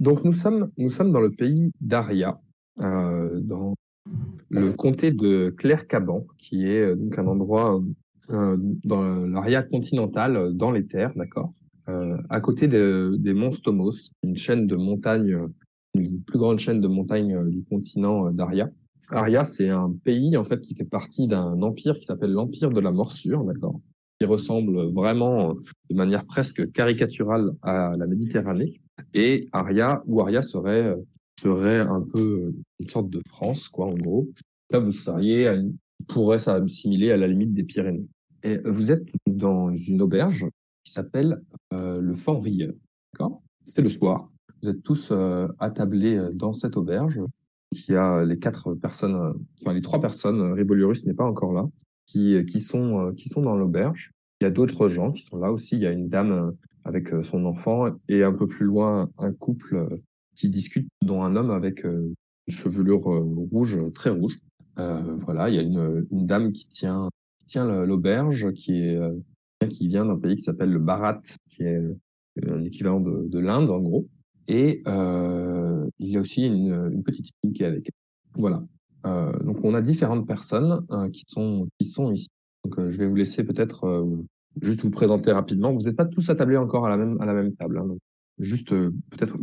Donc nous sommes dans le pays d'Aria, dans le comté de Claire-Caban, qui est donc un endroit dans l'Aria continentale, dans les terres, d'accord, à côté des monts Stomos, une chaîne de montagnes, une plus grande chaîne de montagnes du continent d'Aria. Aria, c'est un pays en fait qui fait partie d'un empire qui s'appelle l'Empire de la Morsure, d'accord, qui ressemble vraiment de manière presque caricaturale à la Méditerranée. Et Aria serait un peu une sorte de France, quoi, en gros. Là, vous seriez, pourrait s'assimiler à la limite des Pyrénées. Et vous êtes dans une auberge qui s'appelle le Fort Rieur, d'accord? C'est le soir. Vous êtes tous attablés dans cette auberge. Il y a les quatre personnes, enfin les trois personnes, Ribolurus n'est pas encore là, qui sont dans l'auberge. Il y a d'autres gens qui sont là aussi. Il y a une dame avec son enfant et un peu plus loin un couple qui discute, dont un homme avec une chevelure rouge, très rouge. Voilà, il y a une dame qui tient l'auberge, qui vient d'un pays qui s'appelle le Bharat, qui est l'équivalent de l'Inde en gros. Et il y a aussi une petite fille qui est avec elle. Voilà. Donc on a différentes personnes qui sont ici. Donc je vais vous laisser peut-être juste vous présenter rapidement. Vous n'êtes pas tous attablés encore à la même table, hein. Donc, juste peut-être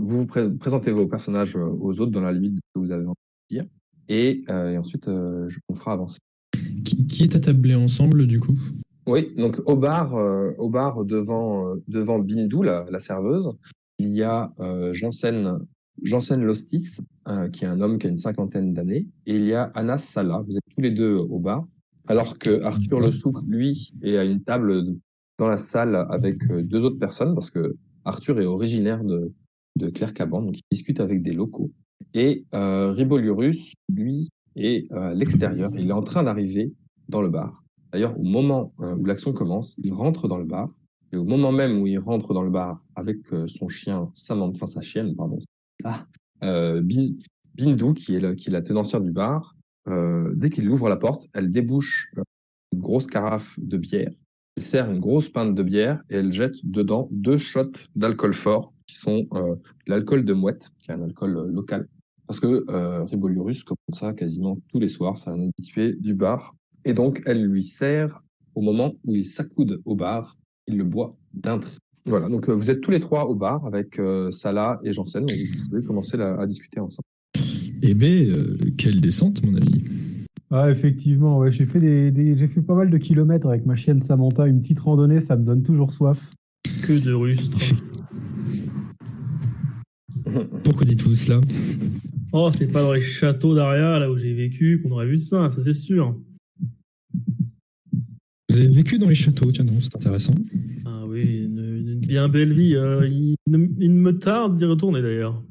présentez vos personnages aux autres dans la limite que vous avez envie de dire. Et ensuite on fera avancer. Qui est attablé ensemble, du coup? Oui, donc au bar devant Bindou, la serveuse, il y a Janssen Lostis, qui est un homme qui a une cinquantaine d'années, et il y a Anas Salah. Vous êtes tous les deux au bar, alors que Arthur Le Souk, lui, est à une table dans la salle avec deux autres personnes, parce que Arthur est originaire de Claire-Caban, donc il discute avec des locaux. Et Ribolurus, lui, est à l'extérieur. Il est en train d'arriver dans le bar. D'ailleurs, au moment où l'action commence, il rentre dans le bar. Et au moment même où il rentre dans le bar avec son chien Samantha, enfin sa chienne, pardon, ah, Bindou, qui est la tenancière du bar, dès qu'il ouvre la porte, elle débouche une grosse carafe de bière. Elle sert une grosse pinte de bière et elle jette dedans 2 shots d'alcool fort, qui sont de l'alcool de mouette, qui est un alcool local. Parce que Ribolurus, comme ça, quasiment tous les soirs, c'est un habitué du bar. Et donc, elle lui sert au moment où il s'accoude au bar, il le boit d'un trait. Voilà, donc vous êtes tous les trois au bar avec Salah et Janssen, et vous pouvez commencer à discuter ensemble. Eh bien, quelle descente, mon ami. Ah, effectivement, ouais, j'ai fait pas mal de kilomètres avec ma chienne Samantha. Une petite randonnée, ça me donne toujours soif. Que de rustres. Pourquoi dites-vous cela? Oh, c'est pas dans les châteaux d'Aria, là où j'ai vécu, qu'on aurait vu ça c'est sûr. Vous avez vécu dans les châteaux, tiens donc, c'est intéressant. Ah oui, une bien belle vie. Il me tarde d'y retourner d'ailleurs.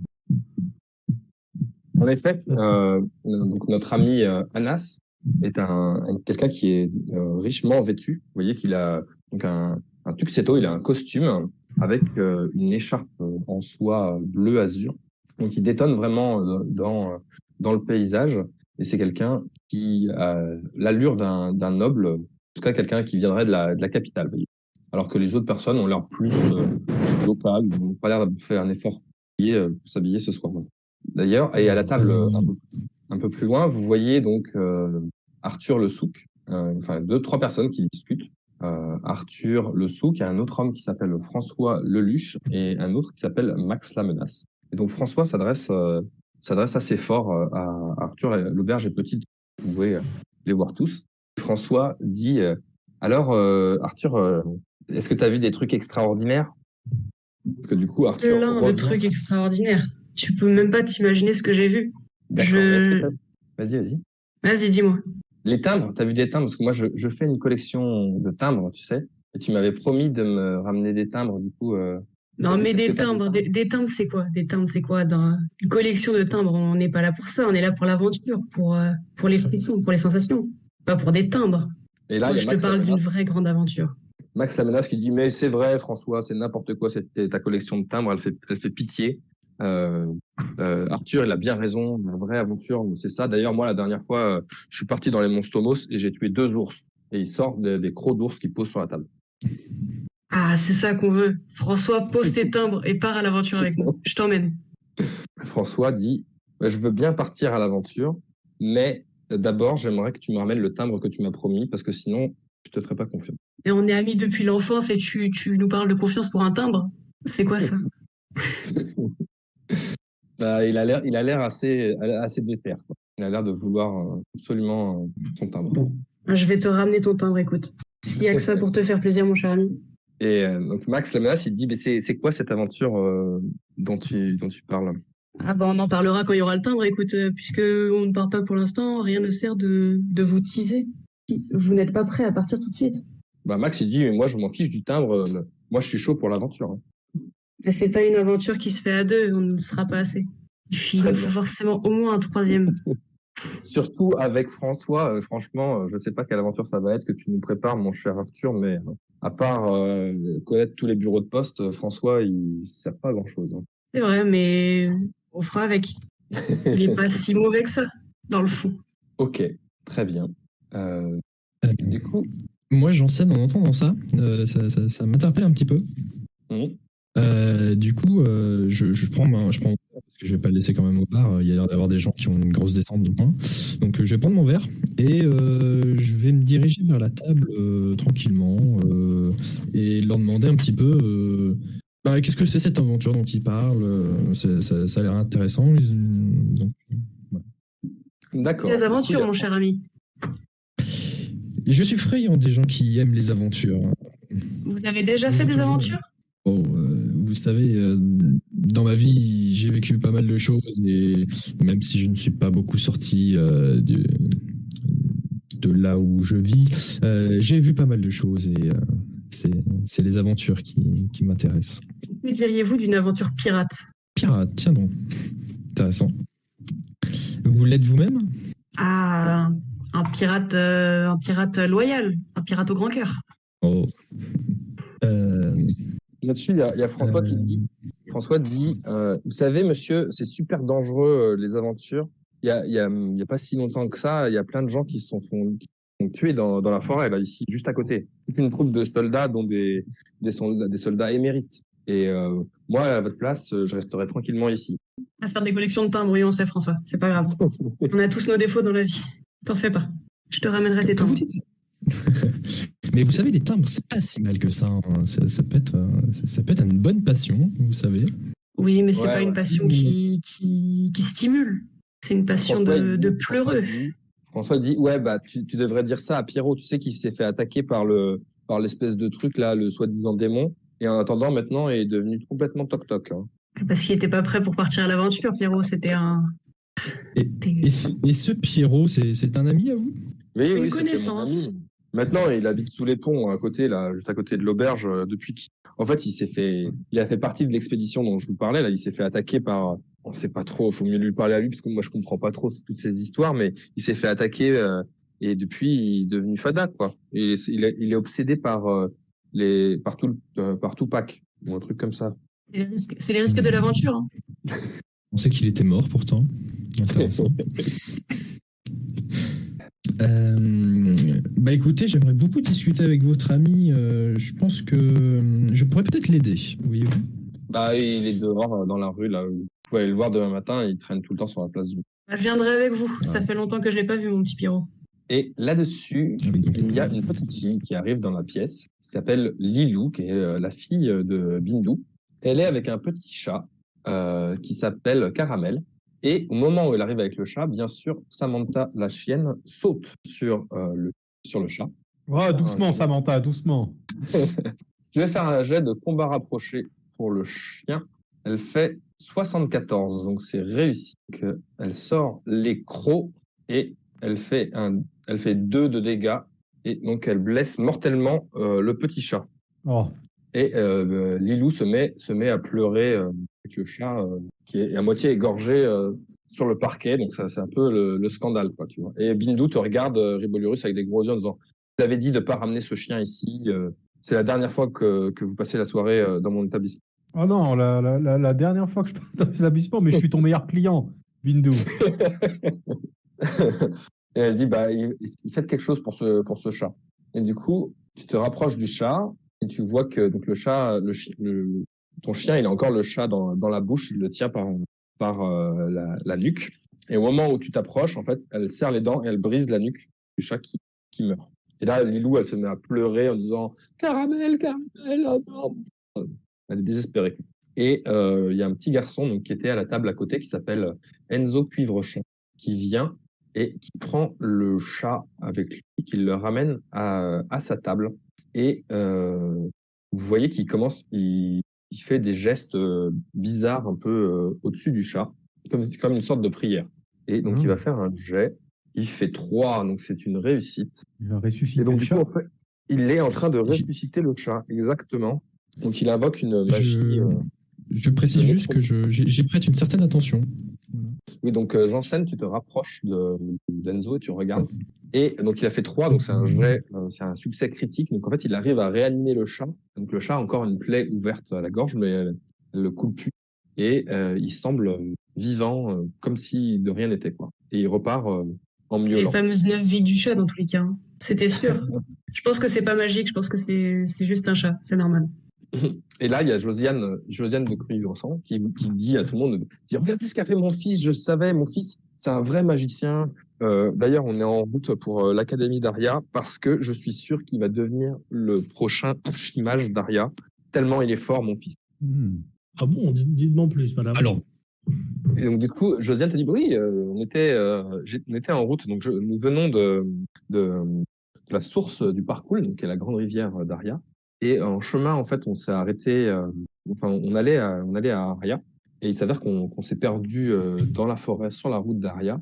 En effet, donc notre ami Anas est quelqu'un qui est richement vêtu. Vous voyez qu'il a donc un tuxedo, il a un costume avec une écharpe en soie bleu azur. Donc il détonne vraiment dans le paysage. Et c'est quelqu'un qui a l'allure d'un noble, en tout cas quelqu'un qui viendrait de la capitale. Vous voyez. Alors que les autres personnes ont l'air plus locales, ils n'ont pas l'air de faire un effort pour s'habiller ce soir. D'ailleurs, et à la table un peu plus loin, vous voyez donc Arthur Le Souk, enfin 2-3 personnes qui discutent. Arthur Le Souk, il y a un autre homme qui s'appelle François Leluche et un autre qui s'appelle Max Lamenas. Et donc François s'adresse assez fort à Arthur. L'auberge est petite, vous pouvez les voir tous. François dit alors Arthur, est-ce que tu as vu des trucs extraordinaires? Parce que du coup Arthur Plein de trucs extraordinaires. Tu peux même pas t'imaginer ce que j'ai vu. D'accord. Vas-y. Vas-y, dis-moi. Les timbres, t'as vu des timbres? Parce que moi, je fais une collection de timbres, tu sais. Et tu m'avais promis de me ramener des timbres, du coup. Non, mais des timbres, des timbres, c'est quoi? Des timbres, c'est quoi? Dans une collection de timbres, on n'est pas là pour ça. On est là pour l'aventure, pour les frissons, pour les sensations. Pas pour des timbres. Et là, Moi, je te parle d'une vraie grande aventure. Max Lamenas qui dit, mais c'est vrai, François, c'est n'importe quoi, ta collection de timbres, elle fait pitié. Arthur, il a bien raison, une vraie aventure, c'est ça. D'ailleurs, moi, la dernière fois, je suis parti dans les monts Stomos et j'ai tué 2 ours. Et il sort des crocs d'ours qui posent sur la table. Ah, c'est ça qu'on veut. François, pose tes timbres et pars à l'aventure avec nous. Je t'emmène. François dit, bah, je veux bien partir à l'aventure, mais d'abord, j'aimerais que tu me ramènes le timbre que tu m'as promis, parce que sinon, je te ferai pas confiance. Et on est amis depuis l'enfance et tu nous parles de confiance pour un timbre? C'est quoi ça? Bah, il a l'air assez déter, quoi. Il a l'air de vouloir absolument son timbre. Bon, je vais te ramener ton timbre, écoute. S'il y a que ça pour te faire plaisir, mon cher ami. Et donc Max la menace, il dit, mais c'est quoi cette aventure dont tu parles? Ah bah on en parlera quand il y aura le timbre, écoute, puisque on ne part pas pour l'instant, rien ne sert de vous teaser. Vous n'êtes pas prêt à partir tout de suite. Bah Max, il dit, mais moi je m'en fiche du timbre, moi je suis chaud pour l'aventure. Hein. Mais c'est pas une aventure qui se fait à deux, on ne sera pas assez. Il nous faut forcément au moins un troisième. Surtout avec François, franchement, je sais pas quelle aventure ça va être que tu nous prépares, mon cher Arthur, mais à part connaître tous les bureaux de poste, François, il sert pas à grand-chose. Hein. C'est vrai, mais on fera avec. Il est pas si mauvais que ça, dans le fond. Ok, très bien. Du coup, Moi, j'enseigne en entendant ça. Ça m'interpelle un petit peu. Du coup, je prends mon verre, parce que je vais pas le laisser quand même au bar. Il y a l'air d'avoir des gens qui ont une grosse descente de coin. Donc, je vais prendre mon verre et je vais me diriger vers la table tranquillement et leur demander un petit peu qu'est-ce que c'est cette aventure dont ils parlent. Ça a l'air intéressant. Donc, voilà. D'accord. Les aventures, mon cher ami. Je suis friand des gens qui aiment les aventures. Vous avez déjà fait des aventures? Vous savez, dans ma vie, j'ai vécu pas mal de choses et même si je ne suis pas beaucoup sorti de là où je vis, j'ai vu pas mal de choses et c'est les aventures qui m'intéressent. Que diriez-vous d'une aventure pirate? Pirate, tiens donc. Intéressant. Vous l'êtes vous-même? Ah, un pirate loyal, un pirate au grand cœur. Oh. Là-dessus, il y a François qui dit, vous savez, monsieur, c'est super dangereux les aventures. Il y a pas si longtemps que ça, il y a plein de gens qui sont tués dans la forêt là, ici, juste à côté. Toute une troupe de soldats, dont des soldats émérites. Et moi, à votre place, je resterai tranquillement ici. À faire des collections de timbres, oui, on sait, François. C'est pas grave. On a tous nos défauts dans la vie. T'en fais pas. Je te ramènerai tes timbres. Mais vous savez, les timbres, c'est pas si mal que ça. Hein. Ça peut être une bonne passion, vous savez. Oui, mais c'est pas une passion qui stimule. C'est une passion de pleureux. François dit, tu devrais dire ça à Pierrot. Tu sais qu'il s'est fait attaquer par l'espèce de truc là, le soi-disant démon. Et en attendant, maintenant, il est devenu complètement toc-toc. Hein. Parce qu'il était pas prêt pour partir à l'aventure, Pierrot. C'était un... Et ce Pierrot, c'est un ami à vous? Oui, une connaissance. Maintenant, il habite sous les ponts, à côté, là, juste à côté de l'auberge, en fait, il a fait partie de l'expédition dont je vous parlais, là, il s'est fait attaquer par, on sait pas trop, faut mieux lui parler à lui, parce que moi, je comprends pas trop toutes ces histoires, mais il s'est fait attaquer, et depuis, il est devenu fada, quoi. Et il est obsédé par Tupac, ou un truc comme ça. C'est les risques de l'aventure. Hein. On sait qu'il était mort, pourtant. Intéressant. Écoutez, j'aimerais beaucoup discuter avec votre ami. Je pense que je pourrais peut-être l'aider. Oui. Il est dehors dans la rue là. Vous pouvez aller le voir demain matin. Il traîne tout le temps sur la place du. Je viendrai avec vous. Ouais. Ça fait longtemps que je l'ai pas vu, mon petit Pierrot. Et là-dessus, il y a une petite fille qui arrive dans la pièce, qui s'appelle Lilou, qui est la fille de Bindou. Elle est avec un petit chat qui s'appelle Caramel. Et au moment où elle arrive avec le chat, bien sûr, Samantha, la chienne, saute sur le chat. Oh, doucement, Samantha, doucement. Je vais faire un jet de combat rapproché pour le chien. Elle fait 74, donc c'est réussi. Elle sort les crocs et elle fait 2 de dégâts. Et donc, elle blesse mortellement le petit chat. Oh. Et Lilou se met à pleurer avec le chat qui est à moitié égorgé sur le parquet. Donc ça, c'est un peu le scandale, quoi, tu vois. Et Bindou te regarde, Ribolurus, avec des gros yeux en disant « Vous avez dit de ne pas ramener ce chien ici. C'est la dernière fois que vous passez la soirée dans mon établissement. » Oh non, la dernière fois que je passe dans l'établissement, mais je suis ton meilleur client, Bindou. Et elle dit il fait quelque chose pour ce chat. Et du coup, tu te rapproches du chat. Et tu vois que donc le chat, ton chien, il a encore le chat dans la bouche, il le tient par la nuque. Et au moment où tu t'approches, en fait, elle serre les dents et elle brise la nuque du chat qui meurt. Et là, Lilou, elle se met à pleurer en disant Caramel, Caramel, oh non. Elle est désespérée. Et il y a un petit garçon donc, qui était à la table à côté qui s'appelle Enzo Cuivrechamp, qui vient et qui prend le chat avec lui, qui le ramène à sa table. Et vous voyez qu'il commence, il fait des gestes bizarres un peu au-dessus du chat, comme une sorte de prière. Et donc, il va faire un jet. Il fait 3, donc c'est une réussite. Il va ressusciter Et donc, le du chat. coup, en fait, il est en train de ressusciter le chat, exactement. Donc, il invoque une magie. Je précise juste que j'y prête une certaine attention. Oui, donc j'enchaîne, tu te rapproches d'Enzo et tu regardes. Et donc, il a fait 3, donc c'est un jet, c'est un succès critique. Donc, en fait, il arrive à réanimer le chat. Donc, le chat a encore une plaie ouverte à la gorge, mais elle le coule plus. Et il semble vivant, comme si de rien n'était, quoi. Et il repart en Les miaulant. fameuses 9 vies du chat, dans tous les cas. Hein. C'était sûr. Je pense que c'est pas magique, je pense que c'est juste un chat, c'est normal. Et là, il y a Josiane de Cuivrechamp qui dit à tout le monde, dit, regardez ce qu'a fait mon fils, je savais, mon fils, c'est un vrai magicien. D'ailleurs, on est en route pour l'Académie d'Aria parce que je suis sûr qu'il va devenir le prochain archimage d'Aria, tellement il est fort, mon fils. Ah bon, dites-moi plus, madame. Alors, Et donc, du coup, Josiane te dit, oui, on était en route, donc nous venons de la source du Parcoul, donc qui est la grande rivière d'Aria. Et en chemin, en fait, on s'est arrêté, on allait à Aria, et il s'avère qu'on s'est perdu dans la forêt, sur la route d'Aria.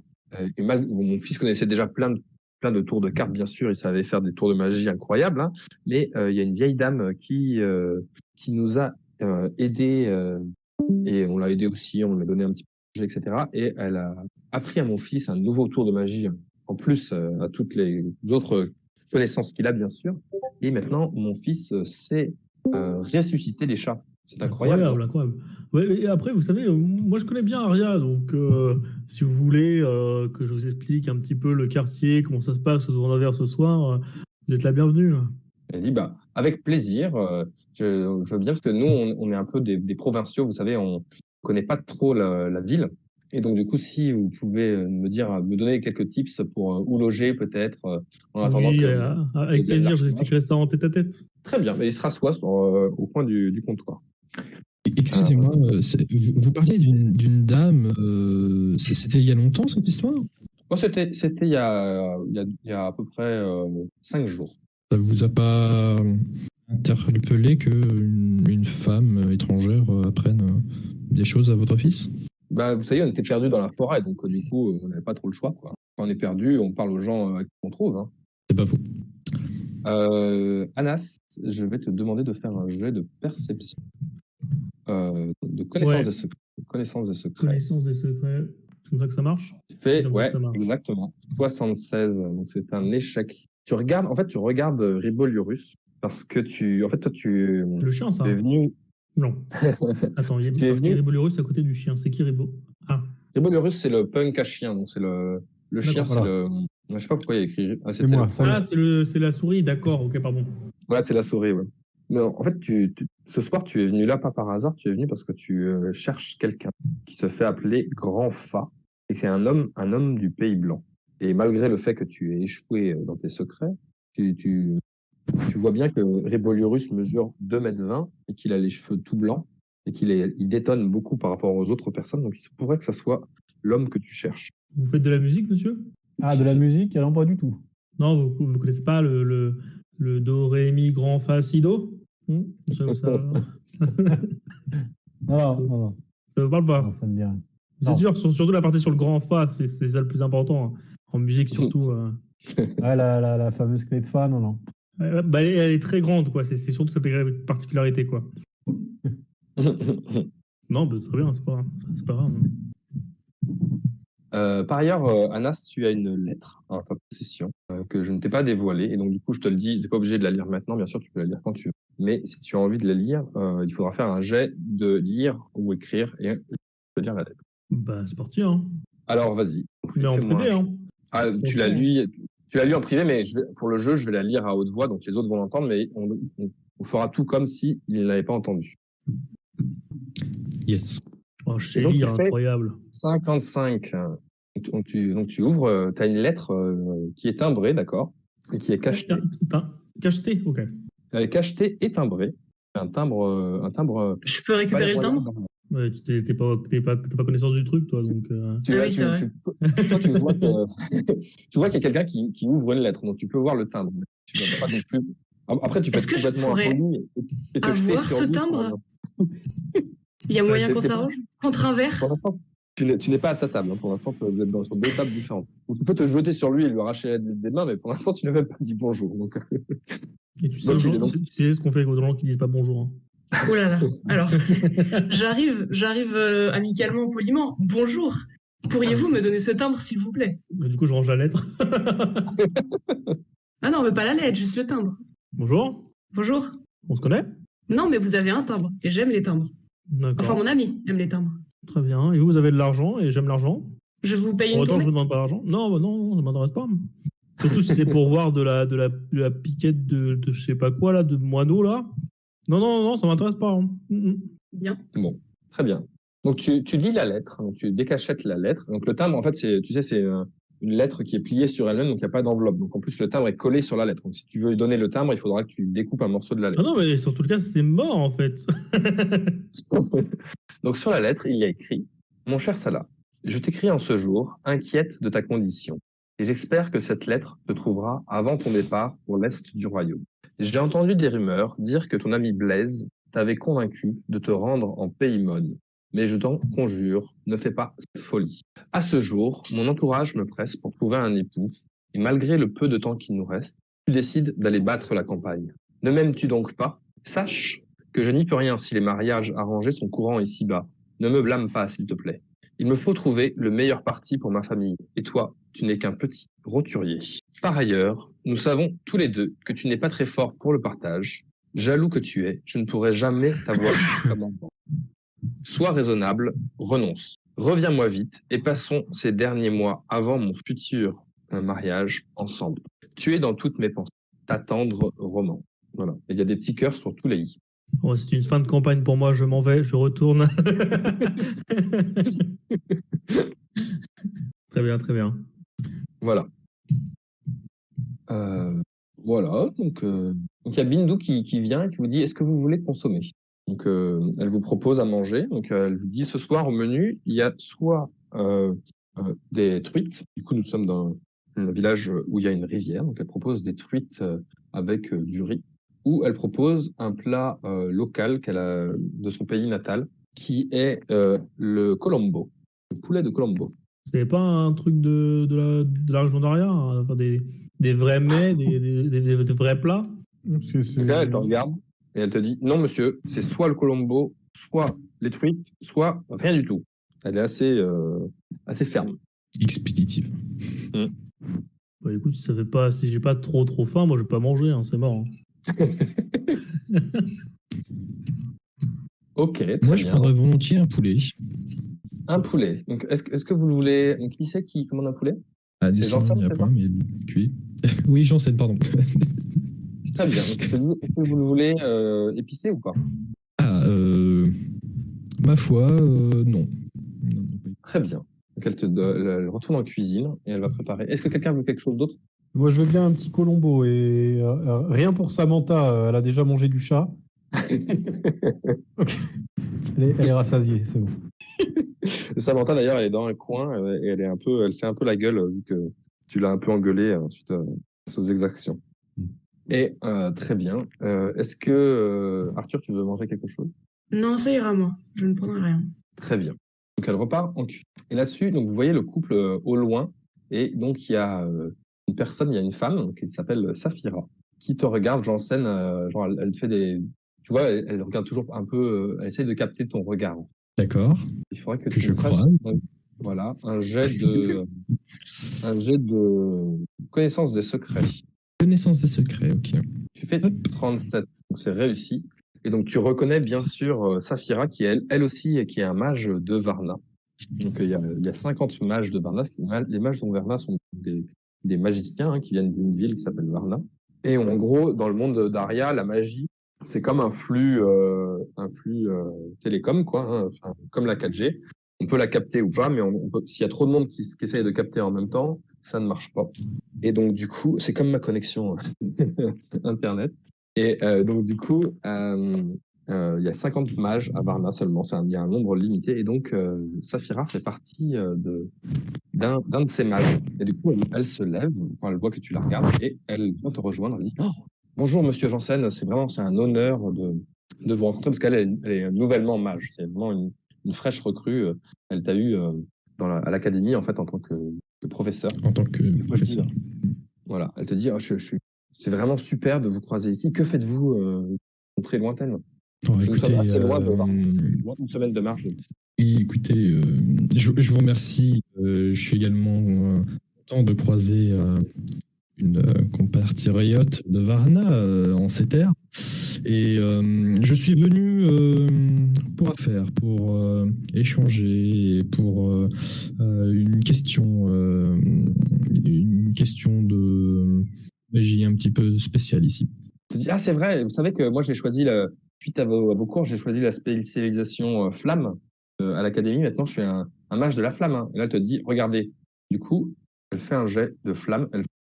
Et mon fils connaissait déjà plein de tours de cartes, bien sûr, il savait faire des tours de magie incroyables, hein, mais il y a une vieille dame qui nous a aidés, et on l'a aidé aussi, on lui a donné un petit peu de magie, etc. Et elle a appris à mon fils un nouveau tour de magie, en plus à toutes les autres connaissances qu'il a, bien sûr. Et maintenant, mon fils sait ressusciter les chats. C'est incroyable. Incroyable. Ouais, et après, vous savez, moi je connais bien Aria, donc si vous voulez que je vous explique un petit peu le quartier, comment ça se passe aux Envers ce soir, vous êtes la bienvenue. Elle dit, bah, avec plaisir, je veux bien, parce que nous, on est un peu des provinciaux, vous savez, on connaît pas trop la ville. Et donc, du coup, si vous pouvez me donner quelques tips pour où loger, peut-être, en attendant Oui, que... avec plaisir, je vous expliquerai ça en tête à tête. Très bien, mais il se rassoit au coin du comptoir. excusez-moi, vous parliez d'une dame, c'était il y a longtemps cette histoire? Bon, c'était il y a à peu près 5 jours. Ça vous a pas interpellé qu'une femme étrangère apprenne des choses à votre fils? Bah, vous savez, on était perdus dans la forêt, donc du coup, on n'avait pas trop le choix, quoi. Quand on est perdu, on parle aux gens qu'on trouve. Hein. C'est pas faux. Anas, je vais te demander de faire un jet de perception, de connaissance des secrets. Connaissance des secrets. Connaissance des secrets, c'est comme ça que ça marche? Ouais, exactement. 76, donc c'est un échec. Tu regardes Riboliurus parce que C'est le chien, ça? es venu. Non. Attends, il y a marqué Riboliurus à côté du chien. C'est qui Ribo? Ah. Riboliurus, c'est le punk à chien, donc c'est le chien, c'est voilà. le. Je sais pas pourquoi il y a écrit. Ah, C'est moi, ça. Ah, c'est la souris, d'accord, ok, pardon. Ouais, c'est la souris, ouais. Mais en fait, ce soir, tu es venu là pas par hasard, tu es venu parce que tu cherches quelqu'un qui se fait appeler Grand Fa, et c'est un homme du Pays Blanc. Et malgré le fait que tu aies échoué dans tes secrets, tu vois bien que Riboliurus mesure 2,20 m et qu'il a les cheveux tout blancs et il détonne beaucoup par rapport aux autres personnes. Donc, il se pourrait que ça soit l'homme que tu cherches. Vous faites de la musique, monsieur? Ah, de la musique? Alors, pas du tout. Non, vous connaissez pas le do, ré, mi, grand, fa, si, do? Ça Non, non. Ça vous parle pas? Non, ça me dit rien. Vous êtes sûr, surtout la partie sur le grand fa, c'est ça le plus important. Hein. En musique, surtout. Ouais, la fameuse clé de fa, non. Bah, elle est très grande, quoi. C'est surtout sa particularité, quoi. Non, bah, très bien, c'est pas grave. Par ailleurs, Anas, tu as une lettre en ta possession que je ne t'ai pas dévoilée. Et donc, du coup, je te le dis, tu n'es pas obligé de la lire maintenant. Bien sûr, tu peux la lire quand tu veux. Mais si tu as envie de la lire, il faudra faire un jet de lire ou écrire et je peux lire la lettre. Bah, c'est parti, hein. Alors, vas-y. Mais en privé, hein. Ah, tu l'as lu en privé, mais pour le jeu, je vais la lire à haute voix, donc les autres vont l'entendre, mais on fera tout comme si ils ne l'avaient pas entendu. Yes. Oh, je sais Et donc, lire, il fait incroyable. 55. Donc tu ouvres, tu as une lettre qui est timbrée, d'accord, et qui est cachetée. Cacheté, ok. Elle est cachetée et timbrée. Un timbre Je peux récupérer le timbre? Ouais, t'es pas connaissance du truc, toi, donc. Ah oui, c'est vrai. toi, tu vois tu vois qu'il y a quelqu'un qui ouvre une lettre, donc tu peux voir le timbre. Tu n'as pas non plus. Après, tu peux Est-ce être que je complètement pourrais impoli et te jeter avoir sur ce lui. timbre? Il y a moyen qu'on s'arrange? Contre un verre? Pour l'instant, tu n'es pas à sa table. Pour l'instant, vous êtes sur deux tables différentes. Donc, tu peux te jeter sur lui et lui arracher des mains, mais pour l'instant, tu n'as même pas dit bonjour. Donc... Et tu sais ce qu'on fait avec les gens qui disent pas bonjour. Hein. Oh là là. Alors, j'arrive amicalement, poliment. Bonjour. Pourriez-vous me donner ce timbre, s'il vous plaît? Du coup, je range la lettre. Ah non, mais pas la lettre, juste le timbre. Bonjour. Bonjour. On se connaît? Non, mais vous avez un timbre et j'aime les timbres. D'accord. Enfin, mon ami aime les timbres. Très bien. Et vous avez de l'argent et j'aime l'argent. Je vous paye une Autant tournée. je vous demande pas l'argent. Non, non, ça m'intéresse pas. Surtout si c'est pour voir de la piquette de je sais pas quoi là, de moineau là. Non, ça m'intéresse pas. Hein. Bien. Bon, très bien. Donc tu lis la lettre, donc tu décachettes la lettre. Donc le timbre, en fait, c'est une lettre qui est pliée sur elle-même, donc il n'y a pas d'enveloppe. Donc en plus, le timbre est collé sur la lettre. Donc si tu veux lui donner le timbre, il faudra que tu découpes un morceau de la lettre. Ah non, mais sur tout le cas, c'est mort en fait. Donc sur la lettre, il y a écrit « Mon cher Salah, je t'écris en ce jour, inquiète de ta condition, et j'espère que cette lettre te trouvera avant ton départ pour l'Est du royaume. J'ai entendu des rumeurs dire que ton ami Blaise t'avait convaincu de te rendre en Paymon, mais je t'en conjure, ne fais pas cette folie. À ce jour, mon entourage me presse pour trouver un époux, et malgré le peu de temps qu'il nous reste, tu décides d'aller battre la campagne. Ne m'aimes-tu donc pas? Sache que je n'y peux rien si les mariages arrangés sont courants ici-bas. Ne me blâme pas, s'il te plaît. Il me faut trouver le meilleur parti pour ma famille, et toi, tu n'es qu'un petit roturier. Par ailleurs, nous savons tous les deux que tu n'es pas très fort pour le partage. Jaloux que tu es, je ne pourrai jamais t'avoir comme enfant. Sois raisonnable, renonce. Reviens-moi vite et passons ces derniers mois avant mon futur mariage ensemble. Tu es dans toutes mes pensées. Ta tendre roman. Voilà. Et il y a des petits cœurs sur tous les i. Bon, c'est une fin de campagne pour moi, je m'en vais, je retourne. Très bien, très bien. Voilà. Voilà. Donc, il y a Bindou qui vient et qui vous dit: est-ce que vous voulez consommer? Donc, elle vous propose à manger. Donc, elle vous dit: ce soir au menu, il y a soit des truites. Du coup, nous sommes dans un village où il y a une rivière. Donc, elle propose des truites avec du riz. Ou elle propose un plat local qu'elle a de son pays natal, qui est le colombo, le poulet de Colombo. C'est pas un truc de la région d'Aria, hein, enfin des vrais mets, des vrais plats? Donc là, elle te regarde et elle te dit: non, monsieur, c'est soit le colombo, soit les truites, soit rien du tout. Elle est assez ferme. Expéditive. Bah écoute, si j'ai pas trop faim, moi je vais pas manger, hein, c'est mort. Hein. Ok, très Moi, je bien. prendrais volontiers un poulet. Un poulet. Donc, est-ce que vous le voulez? Donc, qui c'est qui commande un poulet? À C'est descendre, Janssen, il y a c'est pas, ça? mais cuit. Oui, Janssen, pardon. Très bien. Donc, est-ce que vous le voulez épicé ou pas? Ah, ma foi, non. Non, pas. Très bien. Donc, elle retourne en cuisine et elle va préparer. Est-ce que quelqu'un veut quelque chose d'autre? Moi, je veux bien un petit colombo et rien pour Samantha, elle a déjà mangé du chat. Ok. Elle est rassasiée, c'est bon. Samantha, d'ailleurs, elle est dans un coin et elle fait un peu la gueule vu que tu l'as un peu engueulée suite aux exactions. Et très bien. Est-ce que Arthur, tu veux manger quelque chose? Non, ça ira, moi. Je ne prendrai rien. Très bien. Donc elle repart en cuisine. Et là-dessus, donc vous voyez le couple au loin, et donc il y a une personne, il y a une femme qui s'appelle Saphira, qui te regarde, Janssen, genre elle fait des, tu vois, elle regarde toujours un peu, elle essaie de capter ton regard. D'accord. Il faudrait que Que tu je me fasses, croise. voilà, un jet de connaissance des secrets. Connaissance des secrets, ok. Tu fais 37, donc c'est réussi. Et donc tu reconnais bien sûr Saphira qui est elle aussi qui est un mage de Varna. Donc il y a 50 mages de Varna. Les mages de Varna sont des magiciens qui viennent d'une ville qui s'appelle Varna. Et en gros, dans le monde d'Aria, la magie, c'est comme un flux télécom, quoi, hein, enfin, comme la 4G. On peut la capter ou pas, mais s'il y a trop de monde qui essaye de capter en même temps, ça ne marche pas. Et donc, du coup, c'est comme ma connexion Internet. Et donc, du coup, il y a 50 mages à Varna seulement. Il y a un nombre limité. Et donc, Saphira fait partie d'un de ces mages. Et du coup, elle se lève quand elle voit que tu la regardes et elle vient te rejoindre. Elle dit bonjour, monsieur Janssen, c'est un honneur de vous rencontrer parce elle est nouvellement mage. C'est vraiment une fraîche recrue. Elle t'a eu à l'académie en fait en tant que professeur. En tant que professeur. Voilà, elle te dit c'est vraiment super de vous croiser ici. Que faites-vous très lointaine? Écoutez, assez loin moins d'une semaine de marche. Écoutez, je vous remercie. Je suis également content de croiser une compatriote de Varna en ces terres. Et je suis venu pour affaire, pour échanger, pour une question de magie un petit peu spéciale ici. Tu dis, c'est vrai, vous savez que moi j'ai choisi, suite à vos cours, j'ai choisi la spécialisation flamme à l'académie. Maintenant, je suis un mage de la flamme. Hein. Et là, elle te dit, regardez. Du coup, elle fait un jet de flamme.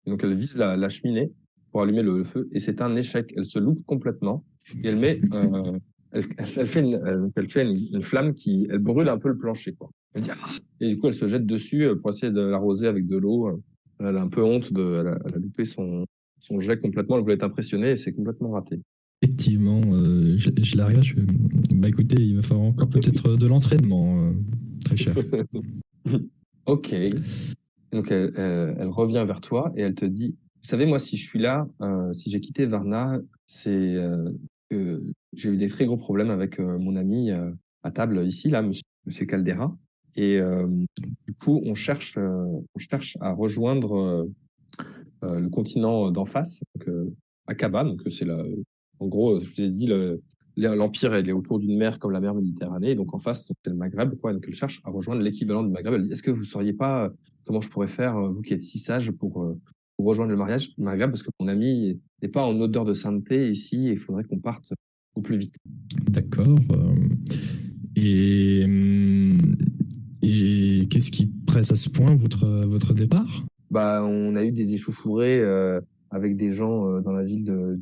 Donc, elle vise la cheminée pour allumer le feu. Et c'est un échec. Elle se loupe complètement. Et elle met, elle fait une flamme elle brûle un peu le plancher, quoi. Elle dit, et du coup, elle se jette dessus pour essayer de l'arroser avec de l'eau. Elle a un peu honte elle a loupé son jet complètement. Elle voulait être impressionnée et c'est complètement raté. Effectivement, je la regarde. Bah écoutez, il va falloir encore peut-être de l'entraînement, très cher. Ok. Donc elle revient vers toi et elle te dit, vous savez, moi, si je suis là, si j'ai quitté Varna, c'est que j'ai eu des très gros problèmes avec mon ami à table ici, là, monsieur Caldera. Et du coup, on cherche à rejoindre le continent d'en face, donc Aqaba. Donc en gros, je vous ai dit, l'empire il est autour d'une mer comme la mer Méditerranée, donc en face c'est le Maghreb, quoi. Donc elle cherche à rejoindre l'équivalent du Maghreb. Elle dit, est-ce que vous sauriez pas comment je pourrais faire, vous qui êtes si sage, pour rejoindre le Maghreb, parce que mon ami n'est pas en odeur de sainteté ici, et il faudrait qu'on parte au plus vite. D'accord. Et qu'est-ce qui presse à ce point votre départ? Bah, on a eu des échauffourées avec des gens dans la ville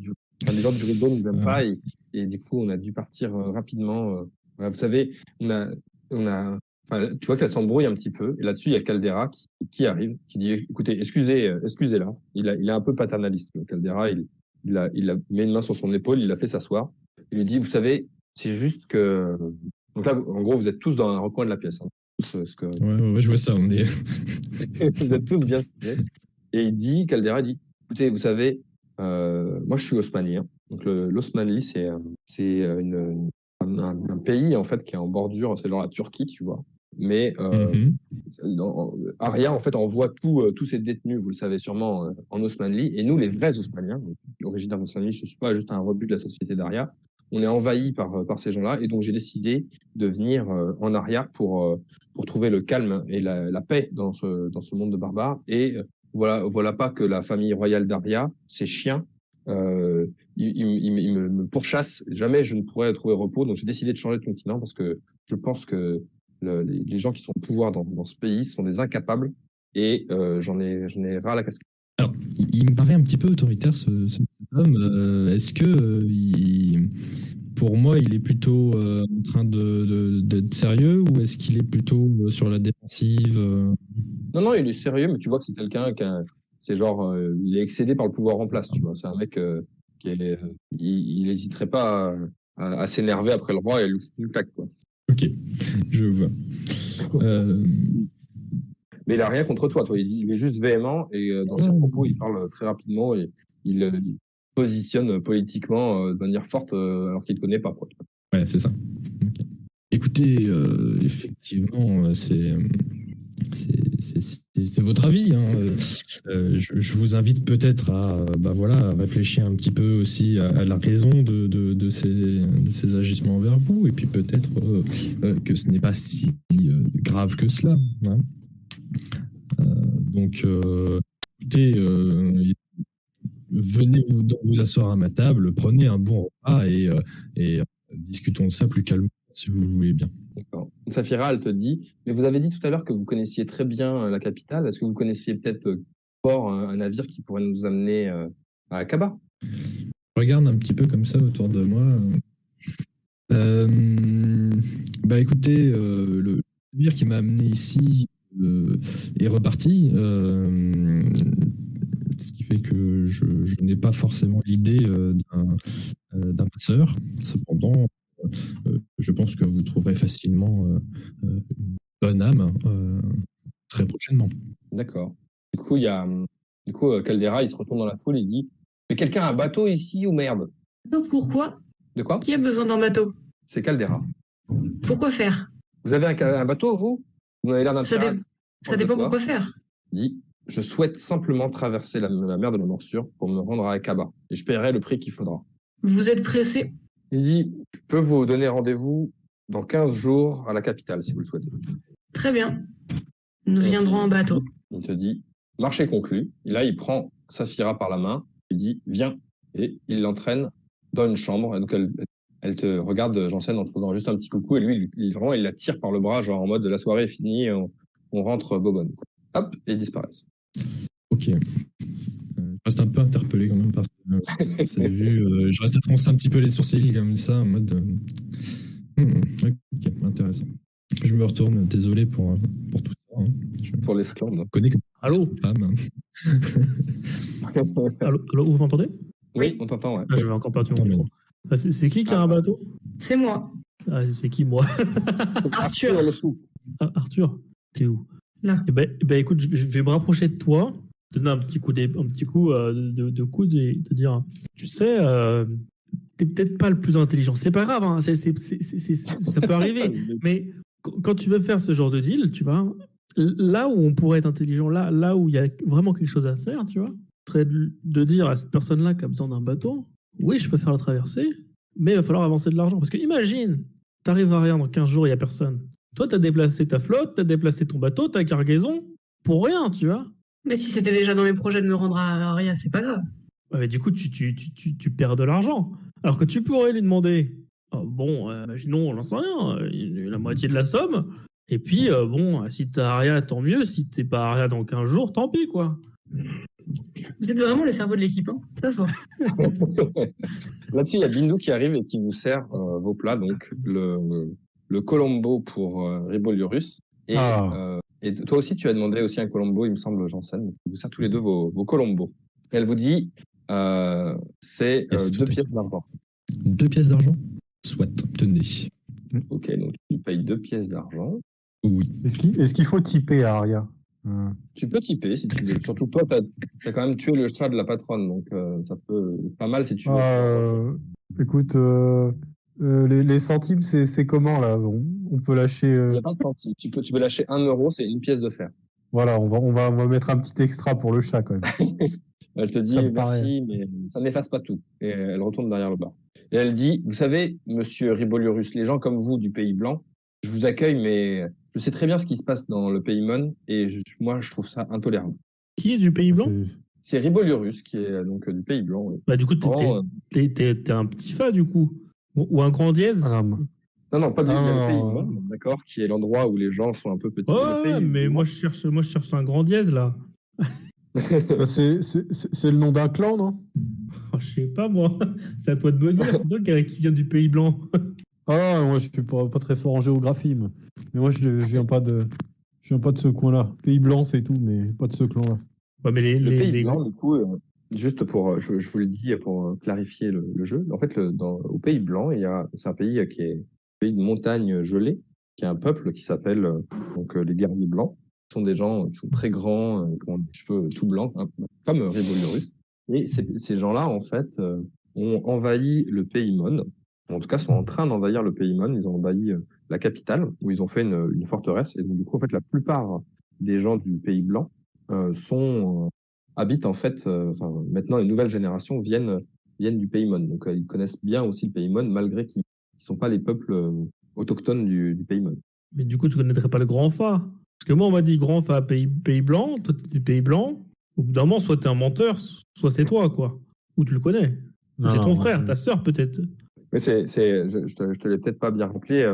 les gens du Rideau ne nous aiment pas et du coup on a dû partir rapidement. Voilà, vous savez, tu vois qu'elle s'embrouille un petit peu et là-dessus il y a Caldera qui arrive, qui dit écoutez, excusez-la. Il est un peu paternaliste. Caldera, il a mis une main sur son épaule, il l'a fait s'asseoir. Il lui dit vous savez, c'est juste que donc là en gros vous êtes tous dans un recoin de la pièce. Hein. Ouais, je vois ça. On est... Vous êtes tous bien faits. Et Caldera dit, écoutez, vous savez, moi je suis osmanien. Donc l'Osmanli, c'est un pays en fait qui est en bordure, c'est genre la Turquie, tu vois. Mais Aria en fait envoie tous ses détenus, vous le savez sûrement, en Osmanli. Et nous, les vrais Osmaniens, originaires d'Osmanli, je ne suis pas juste un rebut de la société d'Aria. On est envahis par ces gens-là. Et donc j'ai décidé de venir en Aria pour trouver le calme et la paix dans ce monde de barbares. Et voilà pas que la famille royale d'Aria, ces chiens, ils me pourchassent. Jamais je ne pourrais trouver repos. Donc j'ai décidé de changer de continent parce que je pense que les gens qui sont au pouvoir dans ce pays sont des incapables et j'en ai ras la casquette. Alors, il me paraît un petit peu autoritaire ce homme. Est-ce que pour moi, il est plutôt en train d'être sérieux ou est-ce qu'il est plutôt sur la défensive Non, il est sérieux, mais tu vois que c'est quelqu'un c'est genre, il est excédé par le pouvoir en place, tu vois. C'est un mec il n'hésiterait pas à s'énerver après le roi et lui foutre une claque, quoi. Ok, je vois. Mais il n'a rien contre toi. Il est juste véhément et dans ses propos, il parle très rapidement et il positionne politiquement de manière forte alors qu'il ne connaît pas, quoi. Ouais, c'est ça. Okay. Écoutez, effectivement, c'est votre avis. Hein. Je vous invite peut-être à réfléchir un petit peu aussi à la raison de ces agissements envers vous, et puis peut-être que ce n'est pas si grave que cela. Hein. Donc, écoutez, venez vous asseoir à ma table, prenez un bon repas et discutons de ça plus calmement si vous le voulez bien. D'accord. Saphira, elle te dit, mais vous avez dit tout à l'heure que vous connaissiez très bien la capitale. Est-ce que vous connaissiez peut-être port, un navire qui pourrait nous amener à Akaba? Je regarde un petit peu comme ça autour de moi. Écoutez, le navire qui m'a amené ici est reparti. Ce qui fait que je n'ai pas forcément l'idée d'un passeur. Cependant, je pense que vous trouverez facilement une bonne âme très prochainement. D'accord. Du coup, Caldera, il se retourne dans la foule et il dit, mais quelqu'un a un bateau ici ou merde? Pourquoi? De quoi? Qui a besoin d'un bateau? C'est Caldera. Pourquoi faire? Vous avez un bateau, vous? Vous avez l'air d'un Ça, pirate. ça dépend pourquoi faire. Il dit, je souhaite simplement traverser la mer de la morsure pour me rendre à Akaba, et je paierai le prix qu'il faudra. Vous êtes pressé? Il dit, je peux vous donner rendez-vous dans 15 jours à la capitale, si vous le souhaitez. Très bien. Nous viendrons en bateau. Il te dit, marché conclu. Et là, il prend Saphira par la main, il dit, viens. Et il l'entraîne dans une chambre. Et donc, elle te regarde, Janssen, en te faisant juste un petit coucou. Et lui, il la tire par le bras, genre en mode, la soirée est finie, on rentre bobonne. Hop, et ils disparaissent. Ok. Je reste un peu interpellé quand même par cette vue. Je reste à froncer un petit peu les sourcils comme ça, en mode... Ok, intéressant. Je me retourne, désolé pour tout ça. Hein. Pour l'esclandre. Je connais que Allô? femme. Allô, vous m'entendez? Oui, on t'entend, ouais. Ah, j'avais encore perdu mon micro. C'est qui a un bateau? C'est moi. Ah, c'est qui, moi? Arthur. le sou. Ah, Arthur, t'es où? Là. Eh ben, écoute, je vais me rapprocher de toi, te donner un petit coup de coude et te dire, tu sais, t'es peut-être pas le plus intelligent. C'est pas grave, hein, ça peut arriver. Mais quand tu veux faire ce genre de deal, tu vois, là où on pourrait être intelligent, là où il y a vraiment quelque chose à faire, tu vois, serait de dire à cette personne-là qui a besoin d'un bateau, oui, je peux faire la traversée, mais il va falloir avancer de l'argent. Parce que imagine, t'arrives à rien dans 15 jours, il n'y a personne. Toi, t'as déplacé ta flotte, t'as déplacé ton bateau, ta cargaison, pour rien, tu vois. Mais si c'était déjà dans mes projets de me rendre à Aria, c'est pas grave. Ouais, mais du coup, tu perds de l'argent. Alors que tu pourrais lui demander, imaginons, on n'en sait rien, la moitié de la somme. Et puis, si t'as Aria, tant mieux. Si t'es pas Aria dans 15 jours, tant pis, quoi. Vous êtes vraiment le cerveau de l'équipe, hein, ça se voit. Là-dessus, il y a Bindou qui arrive et qui vous sert vos plats, donc le colombo pour Riboliorus. Et toi aussi, tu as demandé aussi un colombo, il me semble, Janssen. Il vous sert tous les deux vos colombos. Et elle vous dit, c'est 2 pièces d'argent. 2 pièces d'argent? Soit, tenez. Ok, donc tu payes 2 pièces d'argent. Oui. Est-ce qu'il faut typer à Aria? Tu peux typer si tu veux. Surtout toi, t'as quand même tué le chat de la patronne, donc ça peut être pas mal si tu veux. Écoute, les centimes, c'est comment là? On peut lâcher. Il n'y a pas de centimes. Tu peux lâcher 1 euro, c'est une pièce de fer. Voilà, on va mettre un petit extra pour le chat quand même. Elle te dit Ça me merci, mais ça n'efface pas tout. Et elle retourne derrière le bar. Et elle dit, vous savez, monsieur Riboliorus, les gens comme vous du Pays Blanc, je vous accueille, mais je sais très bien ce qui se passe dans le Pays Mon, et moi, je trouve ça intolérable. Qui est du Pays Blanc? C'est Riboliorus, qui est donc du Pays Blanc. Oui. Bah, du coup, t'es un petit fa, du coup. Ou un grand dièse? Non, pas du Pays Mon, d'accord, qui est l'endroit où les gens sont un peu petits. Ouais, mais moi, je cherche un grand dièse, là. C'est le nom d'un clan, non? Oh, je sais pas, moi. C'est à toi de me dire. C'est toi qui vient du Pays Blanc. Moi, je suis pas très fort en géographie. Mais moi, je viens pas de ce coin-là. Pays Blanc, c'est tout, mais pas de ce clan-là. Ouais, mais le Pays Blanc, du coup, juste pour, je vous le dis pour clarifier le jeu. En fait, au Pays Blanc, c'est un pays qui est un pays de montagne gelée, qui a un peuple qui s'appelle les guerriers blancs. Ce sont des gens qui sont très grands, qui ont des cheveux tout blancs, hein, comme Riboliorus. Et ces gens-là, en fait, ont envahi le Pays Mon. En tout cas, sont en train d'envahir le Pays Mon. Ils ont envahi la capitale, où ils ont fait une forteresse. Et donc, du coup, en fait, la plupart des gens du Pays Blanc habitent, en fait, maintenant, les nouvelles générations viennent du Pays Mon. Donc, ils connaissent bien aussi le Pays Mon, malgré qu'ils ne sont pas les peuples autochtones du Pays Mon. Mais du coup, tu ne connaîtrais pas le Grand Fa. Parce que moi, on m'a dit Grand Fa, Pays Blanc, toi, tu es Pays Blanc. Au bout d'un moment, soit tu es un menteur, soit c'est toi, quoi. Ou tu le connais. Ou c'est ton frère, ta sœur peut-être. Mais je te l'ai peut-être pas bien rappelé,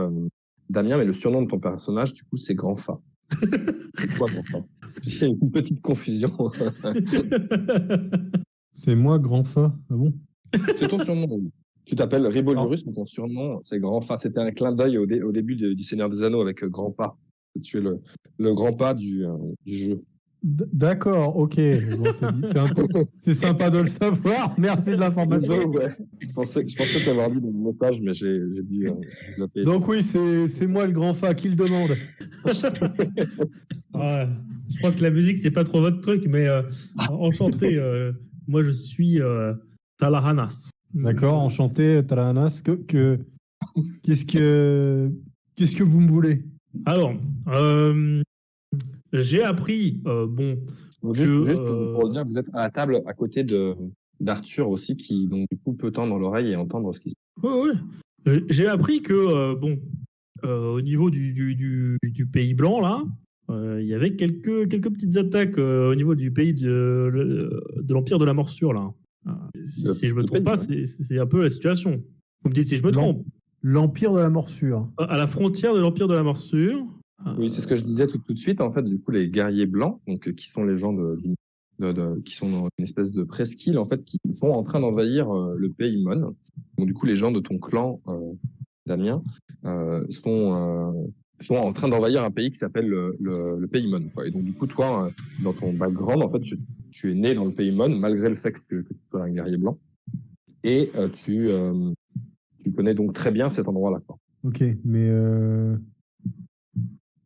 Damien, mais le surnom de ton personnage, du coup, c'est Grand Fa. Pourquoi Grand Fa? J'ai une petite confusion. C'est moi, Grand Fa. Ah bon? C'est ton surnom. Oui. Tu t'appelles Ribolurus, mais ton surnom, c'est Grand Fa. C'était un clin d'œil au début du Seigneur des Anneaux avec Grand Pas. Tu es le grand pas du jeu. D'accord, ok. Bon, c'est sympa de le savoir. Merci de l'information. Ouais. Je pensais t'avoir dit dans le message, mais j'ai dû zapper. Donc oui, c'est moi le Grand Fa qui le demande. Ouais. Je crois que la musique, c'est pas trop votre truc, mais enchanté. Moi, je suis Talahanas. D'accord, enchanté, Talahanas. Qu'est-ce que vous me voulez? Alors, j'ai appris, Juste pour dire, vous êtes à la table à côté d'Arthur aussi, qui donc du coup peut tendre l'oreille et entendre ce qui se passe. Oui. J'ai appris que, au niveau du Pays Blanc, là, il y avait quelques petites attaques au niveau du pays de l'Empire de la Morsure, là. Si je me trompe pas, c'est un peu la situation. Vous me dites si je me trompe. L'Empire de la Morsure. À la frontière de l'Empire de la Morsure. Oui, c'est ce que je disais tout de suite. En fait, du coup, les guerriers blancs, donc qui sont les gens qui sont dans une espèce de presqu'île, en fait, qui sont en train d'envahir le pays Mon. Donc, du coup, les gens de ton clan, Damien, sont en train d'envahir un pays qui s'appelle le pays Mon, quoi. Et donc, du coup, toi, dans ton background, en fait, tu es né dans le pays Mon, malgré le fait que tu sois un guerrier blanc. Et tu connais donc très bien cet endroit-là, quoi. Ok, mais